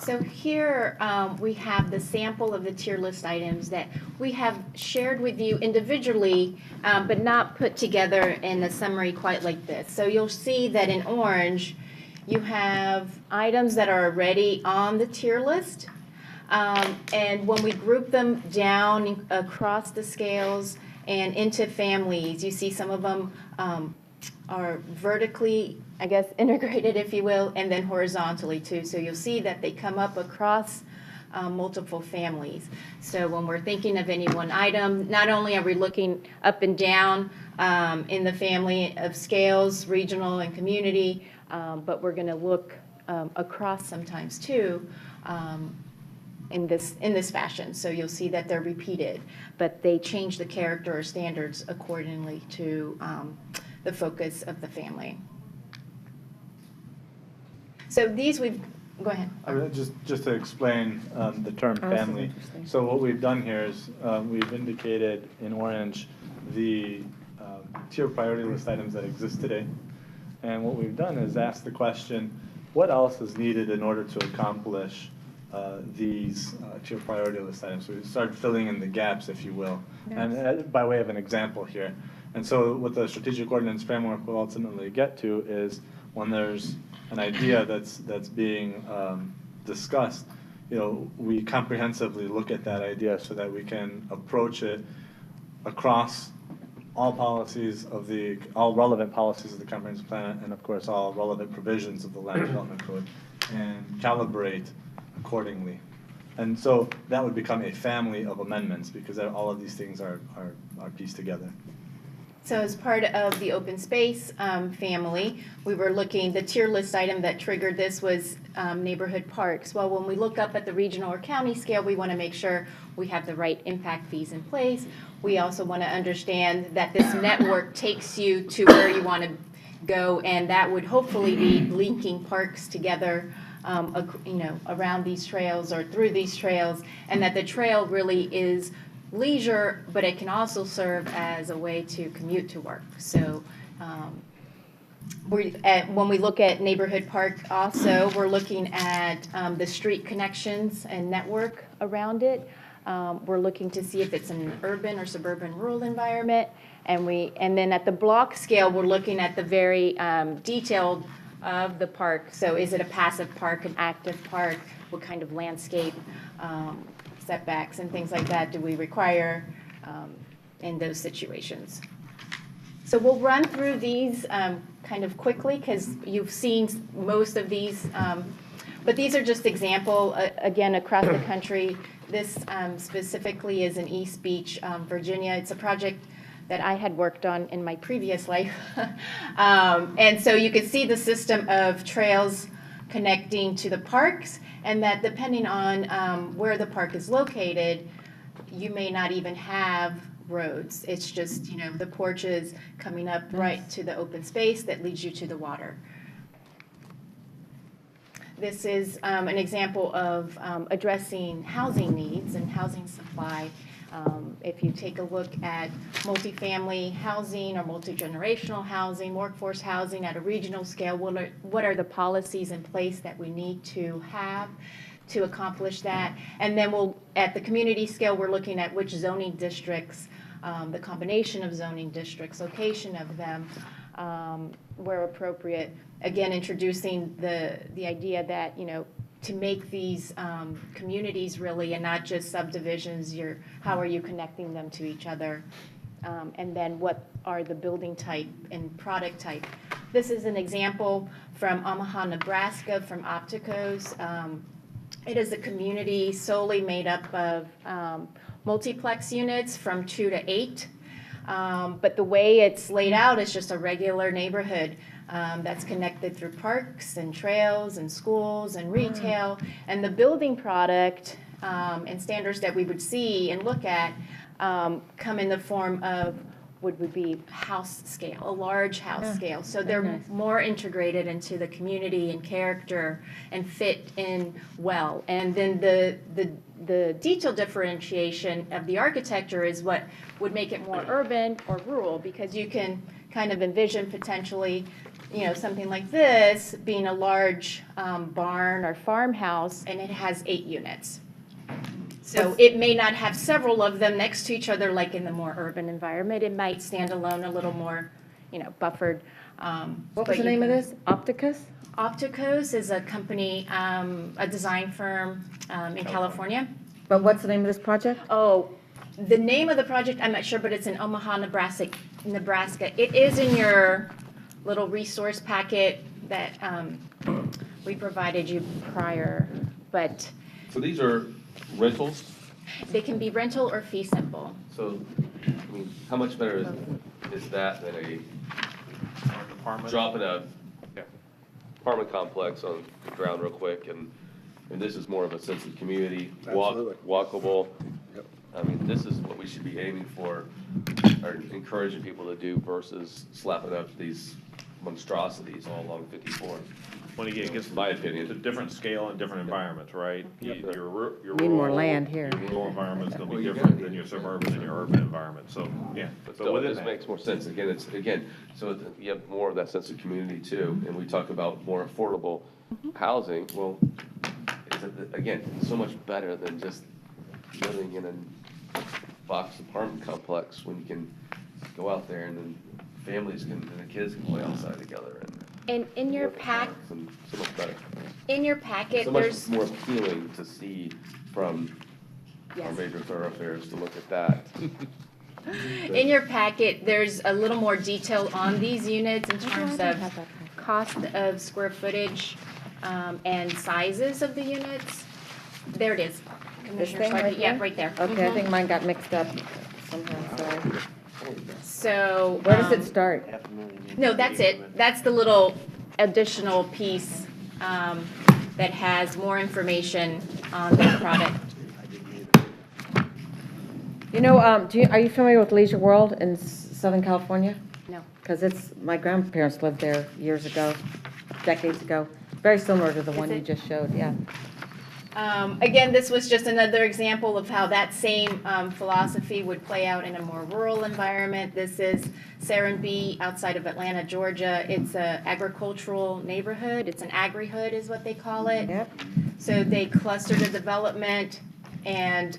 So here we have the sample of the tier list items that we have shared with you individually, but not put together in a summary quite like this. So you'll see that in orange, you have items that are already on the tier list. And when we group them down across the scales and into families, you see some of them are vertically, I guess, integrated, if you will, and then horizontally too. So you'll see that they come up across multiple families. So when we're thinking of any one item, not only are we looking up and down in the family of scales, regional and community, but we're going to look across sometimes too in this fashion. So you'll see that they're repeated, but they change the character or standards accordingly to the focus of the family. So these go ahead. I mean, just to explain the term family. So what we've done here is we've indicated in orange the tier priority list items that exist today. And what we've done is ask the question, what else is needed in order to accomplish these tier priority list items? So we started filling in the gaps, if you will. Yes. And by way of an example here. And so what the strategic ordinance framework will ultimately get to is when there's an idea that's being discussed, we comprehensively look at that idea so that we can approach it across all relevant policies of the comprehensive plan, and of course, all relevant provisions of the land development code, and calibrate accordingly. And so that would become a family of amendments, because all of these things are pieced together. So as part of the open space family, we were looking, the tier list item that triggered this was neighborhood parks. Well, when we look up at the regional or county scale, we want to make sure we have the right impact fees in place. We also want to understand that this network takes you to where you want to go, and that would hopefully be linking parks together, around these trails or through these trails, and that the trail really is leisure, but it can also serve as a way to commute to work. So when we look at neighborhood park also, we're looking at the street connections and network around it. We're looking to see if it's an urban or suburban rural environment. And then at the block scale, we're looking at the very detailed of the park. So is it a passive park, an active park? What kind of landscape setbacks and things like that do we require in those situations? So we'll run through these kind of quickly because you've seen most of these, but these are just example, again, across the country. This specifically is in East Beach, Virginia. It's a project that I had worked on in my previous life. And so you can see the system of trails connecting to the parks, and that depending on where the park is located, you may not even have roads. It's just, the porches coming up right to the open space that leads you to the water. This is an example of addressing housing needs and housing supply. If you take a look at multifamily housing or multi-generational housing, workforce housing at a regional scale, what are the policies in place that we need to have to accomplish that? And then at the community scale, we're looking at which zoning districts, the combination of zoning districts, location of them, where appropriate. Again, introducing the idea that, to make these communities really, and not just subdivisions, how are you connecting them to each other? And then what are the building type and product type? This is an example from Omaha, Nebraska, from Opticos. It is a community solely made up of multiplex units from 2 to 8. But the way it's laid out is just a regular neighborhood that's connected through parks and trails and schools and retail. And the building product and standards that we would see and look at come in the form of would be house scale, a large house scale. So they're more integrated into the community and character and fit in well. And then the detail differentiation of the architecture is what would make it more urban or rural, because you can kind of envision potentially, something like this being a large barn or farmhouse, and it has 8 units. So it may not have several of them next to each other like in the more urban environment. It might stand alone a little more, buffered. What was the name of this? Opticus? Opticos is a company, a design firm in California. But what's the name of this project? Oh, the name of the project, I'm not sure, but it's in Omaha, Nebraska. It is in your little resource packet that we provided you prior, but. So these are rentals? They can be rental or fee simple. So, how much better is that than a dropping a apartment complex on the ground real quick? And this is more of a sense of community, walkable. Yep. This is what we should be aiming for, or encouraging people to do, versus slapping up these monstrosities all along 54. When again, it gets, my opinion, it's a different scale and different environments, right? Yep. Your Need more rural, land here. Your rural environment is going to be different than your suburban and your urban environment. So yeah, But so within this that. makes more sense. So you have more of that sense of community too. And we talk about more affordable housing. Well, it's so much better than just living in a box apartment complex, when you can go out there and then families and the kids can play outside together. And in your pack, So much better. In your packet, So much there's, more appealing to see from our yes. major thoroughfares to look at that. In your packet, there's a little more detail on these units in terms of cost of square footage and sizes of the units. There it is. This Commissioner thing Sargent. right Yeah, there? right there. Okay, I Mhm. think mine got mixed up somehow, sorry. So. Where does it start? No, that's it. That's the little additional piece that has more information on the product. You know, are you familiar with Leisure World in Southern California? No. Because my grandparents lived there years ago, decades ago. Very similar to the one you it? just showed, yeah. Again, this was just another example of how that same philosophy would play out in a more rural environment. This is Serenbe outside of Atlanta, Georgia. It's an agricultural neighborhood. It's an agri-hood is what they call it. Yep. So they cluster the development and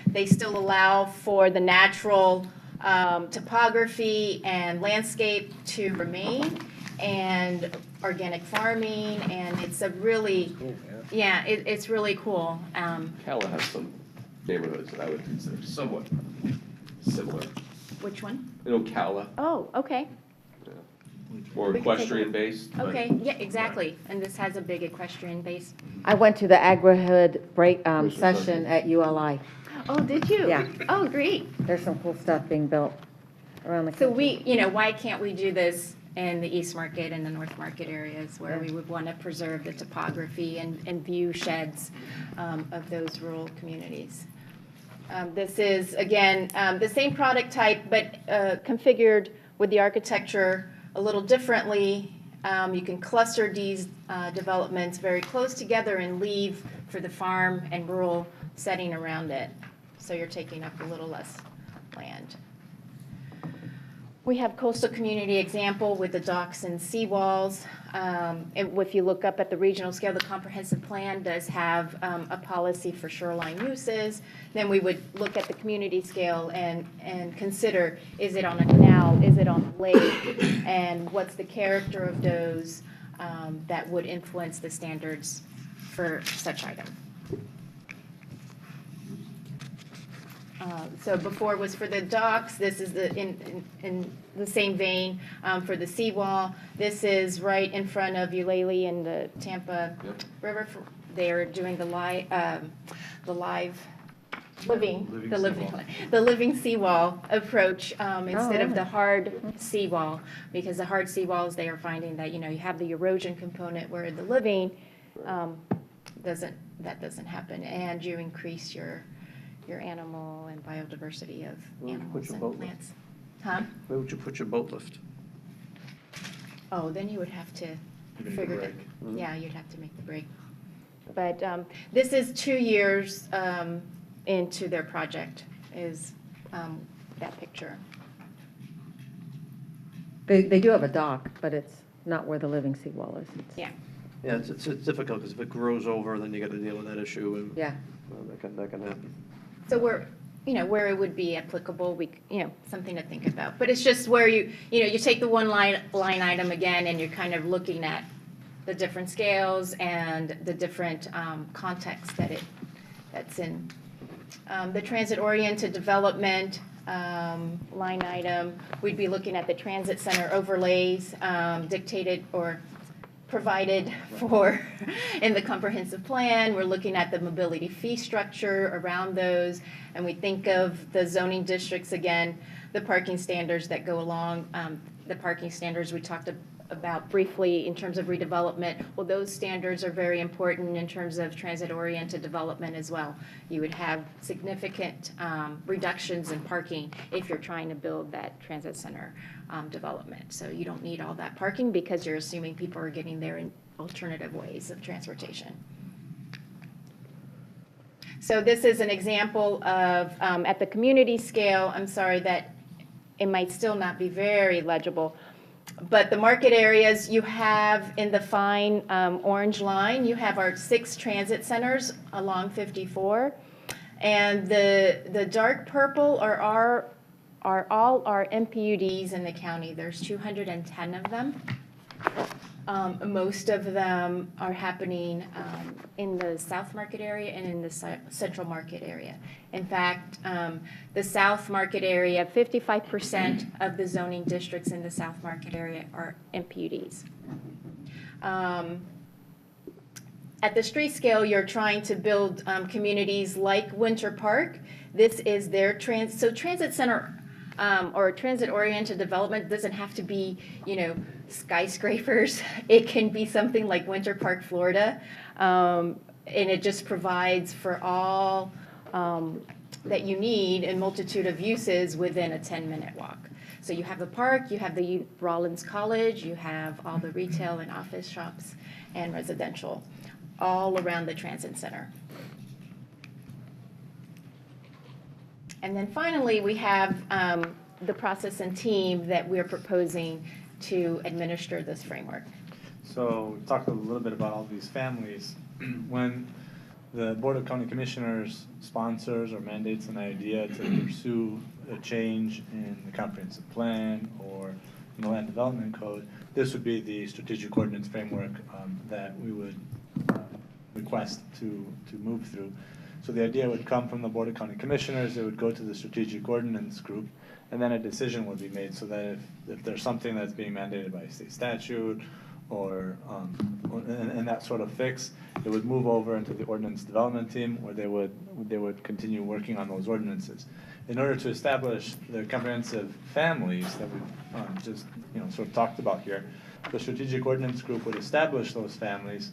they still allow for the natural topography and landscape to remain and organic farming, and it's a really, yeah, it's really cool. Cala has some neighborhoods that I would consider somewhat similar. Which one? You know, Cala, Oh, okay, more We can take a equestrian look. based. but- okay, yeah, exactly, and this has a big equestrian base. I went to the Agri-Hood break Commissioner session at ULI. Oh, did you? Yeah. Oh, great. There's some cool stuff being built around the So country. why can't we do this in the East Market and the North Market areas where we would want to preserve the topography and view sheds of those rural communities? This is, again, the same product type, but configured with the architecture a little differently. You can cluster these developments very close together and leave for the farm and rural setting around it. So you're taking up a little less land. We have coastal community example with the docks and seawalls. And if you look up at the regional scale, the comprehensive plan does have a policy for shoreline uses. Then we would look at the community scale and consider, is it on a canal, is it on a lake? And what's the character of those that would influence the standards for such item? So before was for the docks, this is in the same vein for the seawall. This is right in front of Eulalie and the Tampa River. They're doing the living seawall approach instead of the hard seawall, because the hard seawalls, they are finding that, you have the erosion component where the living doesn't happen, and you increase your animal and biodiversity of animals and plants. Huh? Where would you put your boat lift? Oh, then you would have to figure it. Yeah, you'd have to make the break. But this is 2 years into their project, is that picture. They do have a dock, but it's not where the living seawall is. Yeah. Yeah, it's difficult, because if it grows over, then you got to deal with that issue, and Yeah. that can happen. So where it would be applicable, something to think about. But it's just where you take the one line item again, and you're kind of looking at the different scales and the different context that's in. The transit-oriented development line item, we'd be looking at the transit center overlays dictated or provided for in the comprehensive plan. We're looking at the mobility fee structure around those, and we think of the zoning districts again, the parking standards that go along, the parking standards we talked about briefly in terms of redevelopment. Well, those standards are very important in terms of transit-oriented development as well. You would have significant reductions in parking if you're trying to build that transit center development. So you don't need all that parking because you're assuming people are getting there in alternative ways of transportation. So this is an example of, at the community scale, I'm sorry that it might still not be very legible, but the market areas you have in the fine orange line, you have our 6 transit centers along 54. And the dark purple are all our MPUDs in the county. There's 210 of them. Most of them are happening in the South Market area and in the Central Market area. In fact, the South Market area, 55% of the zoning districts in the South Market area are MPUDs. At the street scale, you're trying to build communities like Winter Park. This is their transit center or transit-oriented development doesn't have to be, skyscrapers. It can be something like Winter Park, Florida, and it just provides for all that you need a multitude of uses within a 10-minute walk. So you have the park, you have the Rollins College, you have all the retail and office shops and residential all around the transit center. And then finally, we have the process and team that we're proposing to administer this framework. So we talked a little bit about all these families. When the Board of County Commissioners sponsors or mandates an idea to pursue a change in the comprehensive plan or in the land development code, this would be the strategic ordinance framework that we would request to move through. So the idea would come from the Board of County Commissioners, it would go to the strategic ordinance group, and then a decision would be made so that if there's something that's being mandated by state statute or and that sort of fix, it would move over into the ordinance development team where they would continue working on those ordinances. In order to establish the comprehensive families that we've just sort of talked about here, the strategic ordinance group would establish those families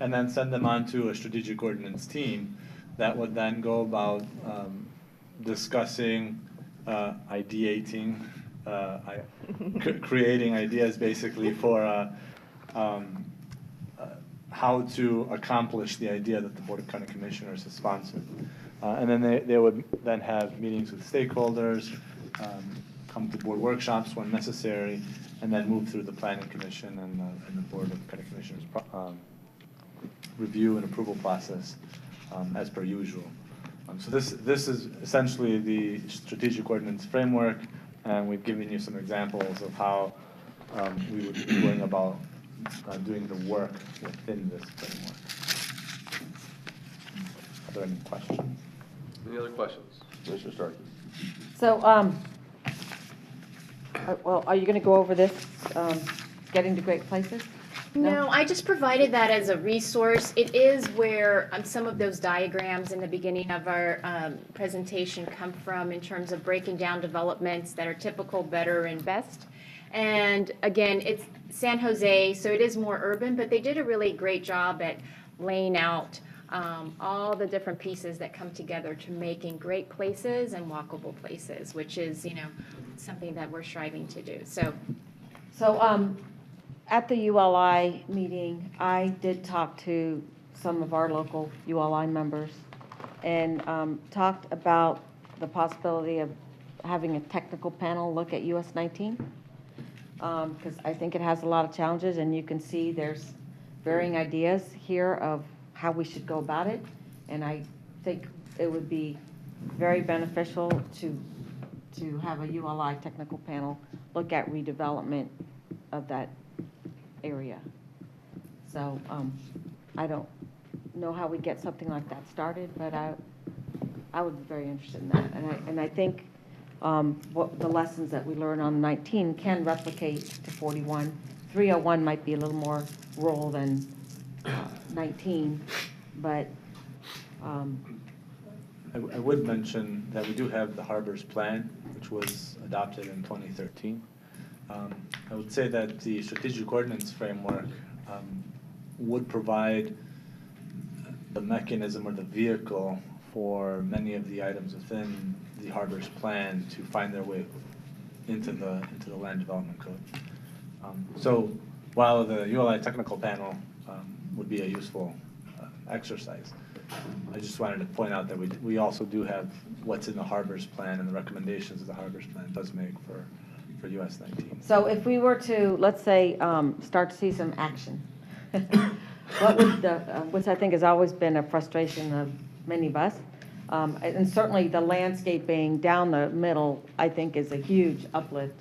and then send them on to a strategic ordinance team that would then go about discussing, ideating, creating ideas basically for how to accomplish the idea that the Board of County Commissioners has sponsored. And then they would then have meetings with stakeholders, come to board workshops when necessary, and then move through the Planning Commission and the Board of County Commissioners review and approval process as per usual. So this is essentially the strategic ordinance framework, and we've given you some examples of how we would be going about doing the work within this framework. Are there any questions? Any other questions? Commissioner Starkey. So, well, are you going to go over this, getting to great places? No, I just provided that as a resource. It is where some of those diagrams in the beginning of our presentation come from in terms of breaking down developments that are typical, better, and best. And again, it's San Jose, so it is more urban, but they did a really great job at laying out all the different pieces that come together to making great places and walkable places, which is, something that we're striving to do. So at the ULI meeting, I did talk to some of our local ULI members and talked about the possibility of having a technical panel look at US 19, because I think it has a lot of challenges, and you can see there's varying ideas here of how we should go about it, and I think it would be very beneficial to have a ULI technical panel look at redevelopment of that area. So I don't know how we get something like that started, but I would be very interested in that. And I think what the lessons that we learn on 19 can replicate to 41. 301 might be a little more rural than 19, but I would mention that we do have the Harbors Plan, which was adopted in 2013. I would say that the strategic ordinance framework would provide the mechanism or the vehicle for many of the items within the Harbors Plan to find their way into the land development code. So while the ULI technical panel would be a useful exercise, I just wanted to point out that we also do have what's in the Harbors Plan, and the recommendations of the Harbors Plan does make for US 19. so if we were to, let's say, start to see some action, what would which I think has always been a frustration of many of us, and certainly the landscaping down the middle, I think, is a huge uplift.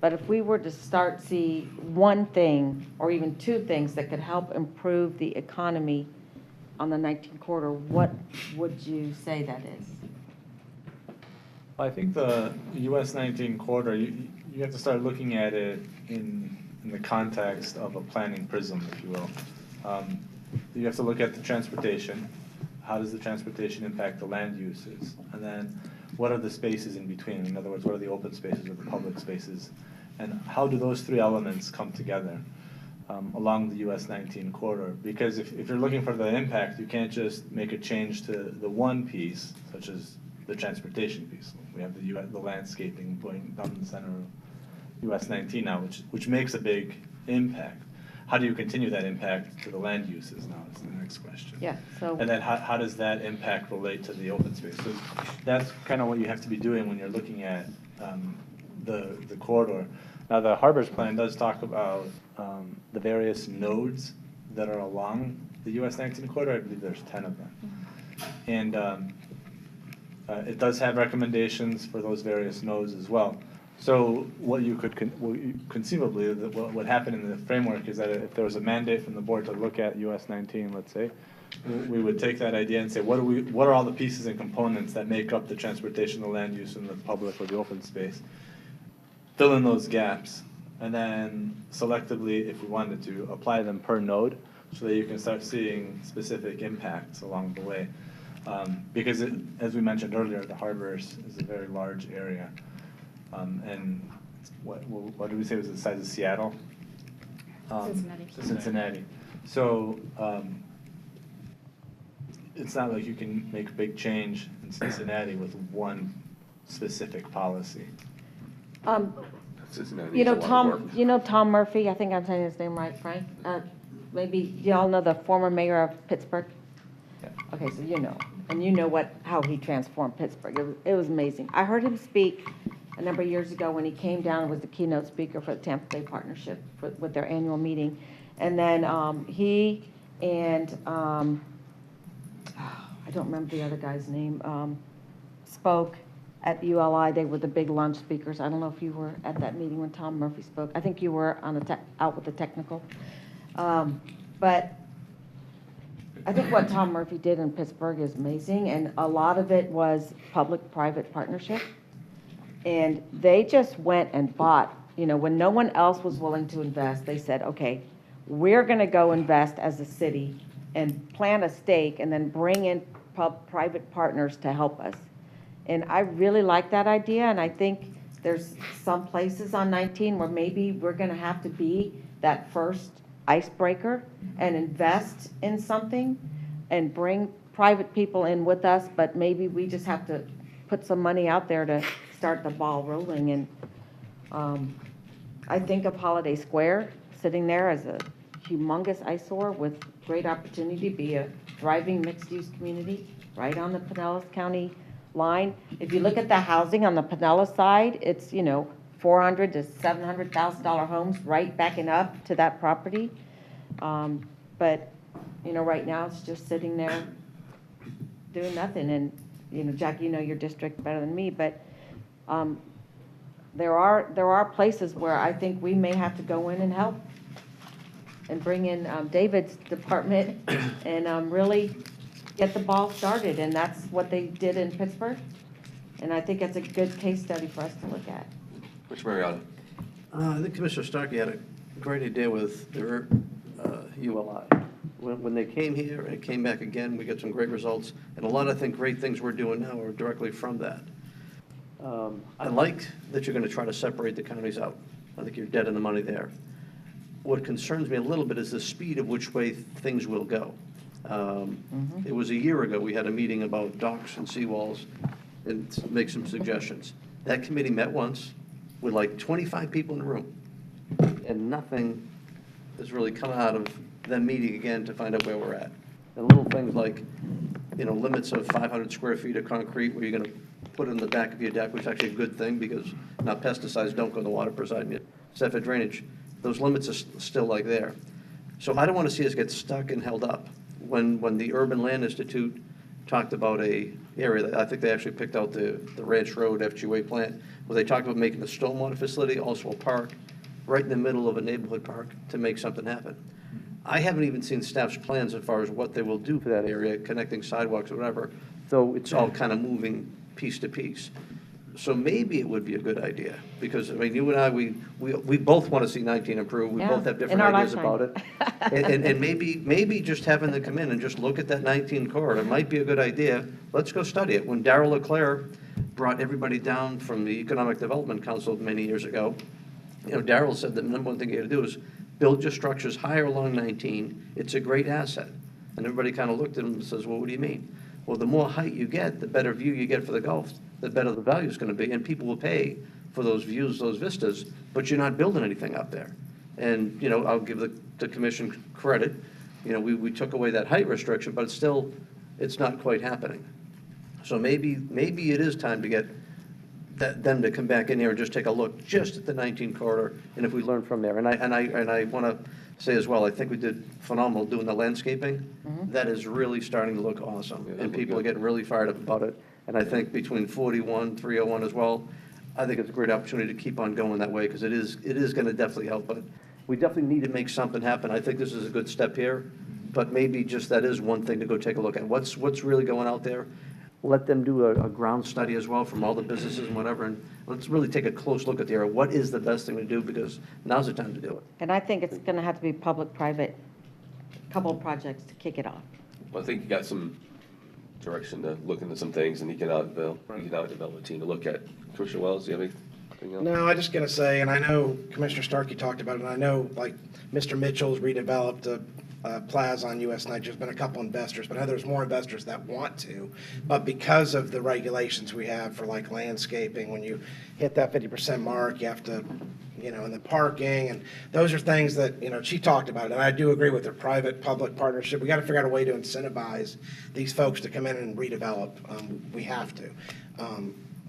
but if we were to start see one thing or even two things that could help improve the economy on the 19 corridor, what would you say that is? I think the US 19 corridor, you have to start looking at it in the context of a planning prism, if you will. You have to look at the transportation. How does the transportation impact the land uses? And then what are the spaces in between? In other words, what are the open spaces or the public spaces? And how do those three elements come together along the US 19 corridor? Because if you're looking for the impact, you can't just make a change to the one piece, such as the transportation piece. We have the landscaping going down the center of US 19 now, which makes a big impact. How do you continue that impact to the land uses now is the next question. Yeah, so. And then how does that impact relate to the open space? So that's kind of what you have to be doing when you're looking at the corridor. Now, the Harbors Plan does talk about the various nodes that are along the US 19 corridor. I believe there's 10 of them. And it does have recommendations for those various nodes as well. So what you could conceivably, what would happen in the framework is that if there was a mandate from the board to look at US 19, let's say, we would take that idea and say, what are all the pieces and components that make up the transportation, the land use, and the public or the open space? Fill in those gaps, and then selectively, if we wanted to, apply them per node so that you can start seeing specific impacts along the way. Because as we mentioned earlier, the Harbors is a very large area. And what did we say was the size of Seattle? Cincinnati. So it's not like you can make a big change in Cincinnati with one specific policy. You know, Tom Murphy, I think I'm saying his name right, Frank? Maybe y'all know the former mayor of Pittsburgh? Yeah. Okay, so you know, and you know how he transformed Pittsburgh. It was amazing. I heard him speak a number of years ago when he came down and was the keynote speaker for the Tampa Bay Partnership with their annual meeting. And then he and, I don't remember the other guy's name, spoke at ULI. They were the big lunch speakers. I don't know if you were at that meeting when Tom Murphy spoke. I think you were on out with the technical. But I think what Tom Murphy did in Pittsburgh is amazing, and a lot of it was public-private partnership. And they just went and bought, you know, when no one else was willing to invest, they said, okay, we're going to go invest as a city and plant a stake and then bring in private partners to help us. And I really like that idea, and I think there's some places on 19 where maybe we're going to have to be that first icebreaker and invest in something and bring private people in with us, but maybe we just have to put some money out there to start the ball rolling. And I think of Holiday Square sitting there as a humongous eyesore with great opportunity to be a thriving mixed-use community right on the Pinellas County line. If you look at the housing on the Pinellas side, it's, you know, $400,000 to $700,000 homes right backing up to that property. But, you know, right now it's just sitting there doing nothing. And, you know, Jack, you know your district better than me, but there are places where I think we may have to go in and help and bring in David's department and really get the ball started. And that's what they did in Pittsburgh. And I think it's a good case study for us to look at. Commissioner Mariani. I think Commissioner Starkey had a great idea with their ULI. When they came here and came back again, we got some great results. And a lot of, I think, great things we're doing now are directly from that. I like that you're going to try to separate the counties out. I think you're dead in the money there. What concerns me a little bit is the speed of which way things will go. It was a year ago, we had a meeting about docks and seawalls and make some suggestions. That committee met once with like 25 people in the room, and nothing has really come out of them meeting again to find out where we're at. And little things like, you know, limits of 500 square feet of concrete where you're going to put in the back of your deck, which is actually a good thing because now pesticides don't go in the water presiding it. Except for drainage, those limits are still like there. So I don't want to see us get stuck and held up. When the Urban Land Institute talked about a area that, I think they actually picked out the Ranch Road FGA plant, where they talked about making a stormwater facility, also a park, right in the middle of a neighborhood park to make something happen. I haven't even seen staff's plans as far as what they will do for that area, connecting sidewalks or whatever, though it's all kind of moving piece to piece. So maybe it would be a good idea, because, I mean, you and I, we both want to see 19 improve. We Yeah, both have in different our ideas lifetime. about it. And maybe just having them come in and just look at that 19 corridor might be a good idea. Let's go study it. When Darrell Leclerc brought everybody down from the Economic Development Council many years ago, you know, Darrell said the number one thing you had to do is build your structures higher along 19. It's a great asset. And everybody kind of looked at him and says, well, what do you mean? Well, the more height you get, the better view you get for the Gulf, the better the value is going to be, and people will pay for those views, those vistas, but you're not building anything up there. And, you know, I'll give the commission credit. You know, we took away that height restriction, but it's not quite happening. So maybe it is time to get them to come back in here and just take a look just at the 19 corridor, and if we learn from there. And I want to say as well, I think we did phenomenal doing the landscaping. That is really starting to look awesome, and people are getting really fired up about it. And I think between 41, 301 as well, I think it's a great opportunity to keep on going that way, because it is going to definitely help. But we definitely need to make something happen. I think this is a good step here, but maybe just that is one thing to go take a look at. What's really going out there? Let them do a ground study as well from all the businesses and whatever, and let's really take a close look at the area. What is the best thing to do, because now's the time to do it. And I think it's going to have to be public-private, couple of projects to kick it off. Well, I think you got some direction to look into some things, and you can now develop a team to look at. Commissioner Wells, do you have anything else? No, I'm just going to say, and I know Commissioner Starkey talked about it, and I know, like, Mr. Mitchell's redeveloped a plaza on US 9. There's been a couple investors, but I know there's more investors that want to. But because of the regulations we have for, like, landscaping, when you hit that 50% mark, you have to, you know, and the parking, and those are things that, you know, she talked about, and I do agree with her, private-public partnership. We got to figure out a way to incentivize these folks to come in and redevelop. We have to.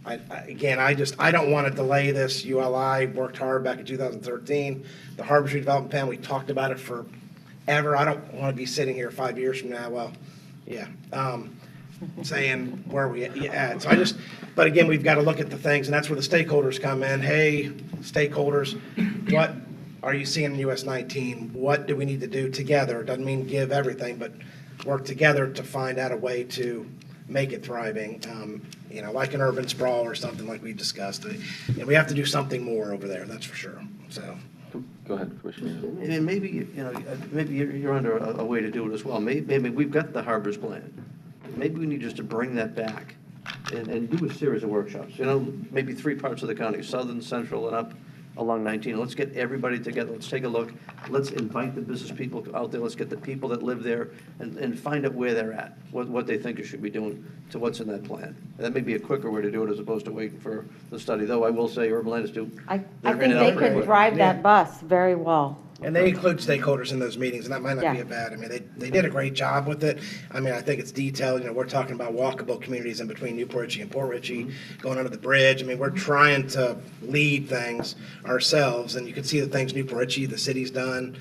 I don't want to delay this. ULI worked hard back in 2013. The Harbor Street Development Plan, we talked about it forever. I don't want to be sitting here 5 years from now, well, yeah, saying where we at. So but again, we've got to look at the things, and that's where the stakeholders come in. Hey, stakeholders, what are you seeing in US 19? What do we need to do together? Doesn't mean give everything, but work together to find out a way to make it thriving, you know, like an urban sprawl or something like we've discussed. And we have to do something more over there, that's for sure, so. Go ahead, Commissioner. And maybe, you know, maybe you're under a way to do it as well. Maybe we've got the harbors plan. Maybe we need just to bring that back and do a series of workshops. You know, maybe 3 parts of the county, southern, central, and up along 19. Let's get everybody together. Let's take a look. Let's invite the business people out there. Let's get the people that live there and find out where they're at, what they think you should be doing to what's in that plan. And that may be a quicker way to do it as opposed to waiting for the study. Though I will say Urban Land Institute, I they're think in and they out pretty could quick. drive that bus very well. And they include stakeholders in those meetings, and that might not be Yeah. a bad, I mean, they did a great job with it. I mean, I think it's detailed, you know, we're talking about walkable communities in between Newport Richey and Port Richey, going under the bridge. I mean, we're trying to lead things ourselves, and you can see the things Newport Richey, the city's done.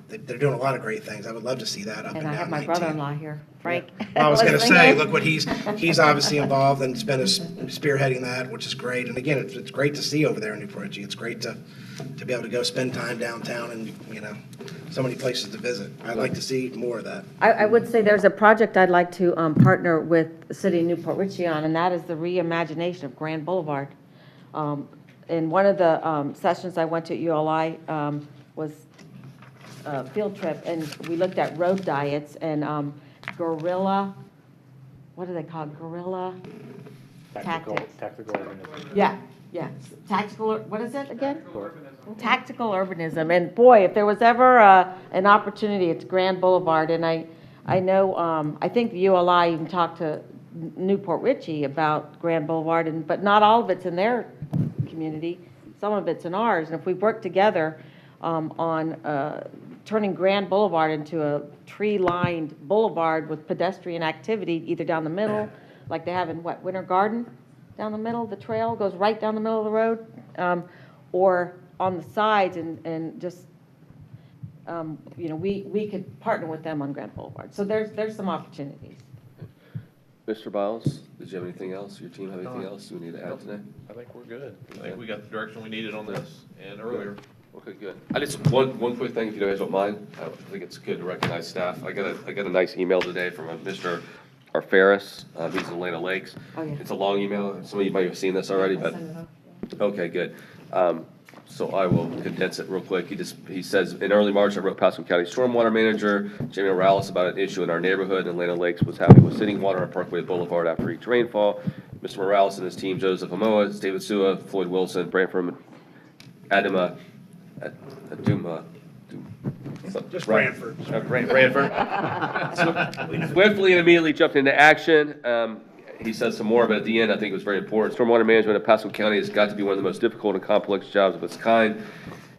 They're doing a lot of great things. I would love to see that up and And down I have my 19. brother-in-law here, Frank. Well, I was going to listening say, in. look what he's obviously involved and has been spearheading that, which is great. And again, it's great to see over there in Newport Richey. It's great to be able to go spend time downtown and, you know, so many places to visit. I'd like to see more of that. I would say there's a project I'd like to partner with the city of Newport Richey on, and that is the reimagination of Grand Boulevard. In one of the sessions I went to at ULI was a field trip, and we looked at road diets and guerrilla, what do they call it? Guerrilla tactics. Tactical urbanism. Yeah, tactical, what is it again? Tactical urbanism. And boy, if there was ever an opportunity, it's Grand Boulevard. And I know, I think the ULI even talked to Newport Richey about Grand Boulevard, but not all of it's in their community. Some of it's in ours. And if we work together on turning Grand Boulevard into a tree-lined boulevard with pedestrian activity either down the middle, like they have in Winter Garden, down the middle, the trail goes right down the middle of the road, or on the sides, and just, you know, we could partner with them on Grand Boulevard. So there's some opportunities. Mr. Biles, did you have anything else? Your team have anything else we need to add today? I think we're good. I think we got the direction we needed on this and earlier. Okay, good. I just, one quick thing, if you guys don't mind, I think it's good to recognize staff. I got a nice email today from Mr. Arfaris, he's in Atlanta Lakes. Oh, yeah. It's a long email, some of you might have seen this already, but, okay, good. So I will condense it real quick. He says, in early March, I wrote Pasco County Stormwater Manager, Jamie Morales, about an issue in our neighborhood in Atlanta Lakes was happening with sitting water on Parkway Boulevard after each rainfall. Mr. Morales and his team, Joseph Amoa, David Sua, Floyd Wilson, Branford, Aduma, Just Branford. Branford. Swiftly and immediately jumped into action. He says some more, but at the end, I think it was very important. Stormwater management in Pasco County has got to be one of the most difficult and complex jobs of its kind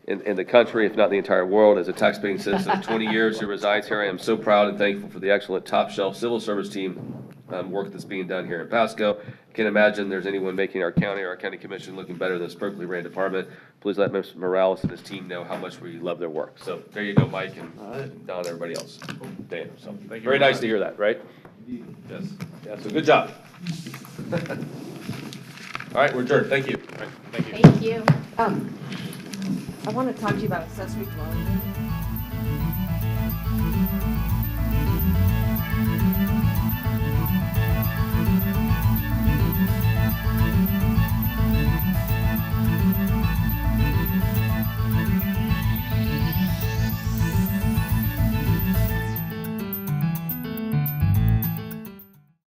in the country, if not the entire world. As a taxpaying citizen of 20 years who resides here, I am so proud and thankful for the excellent top-shelf civil service team work that's being done here in Pasco. Can't imagine there's anyone making our county or our county commission looking better than this perfectly ran department. Please let Mr. Morales and his team know how much we love their work. So there you go, Mike and Don, everybody else. Dan, so Thank you very nice to hear that, right? Yes. Yeah, so good job. All right, we're adjourned. Thank you. All right, thank you. Thank you. I want to talk to you about accessory dwelling units.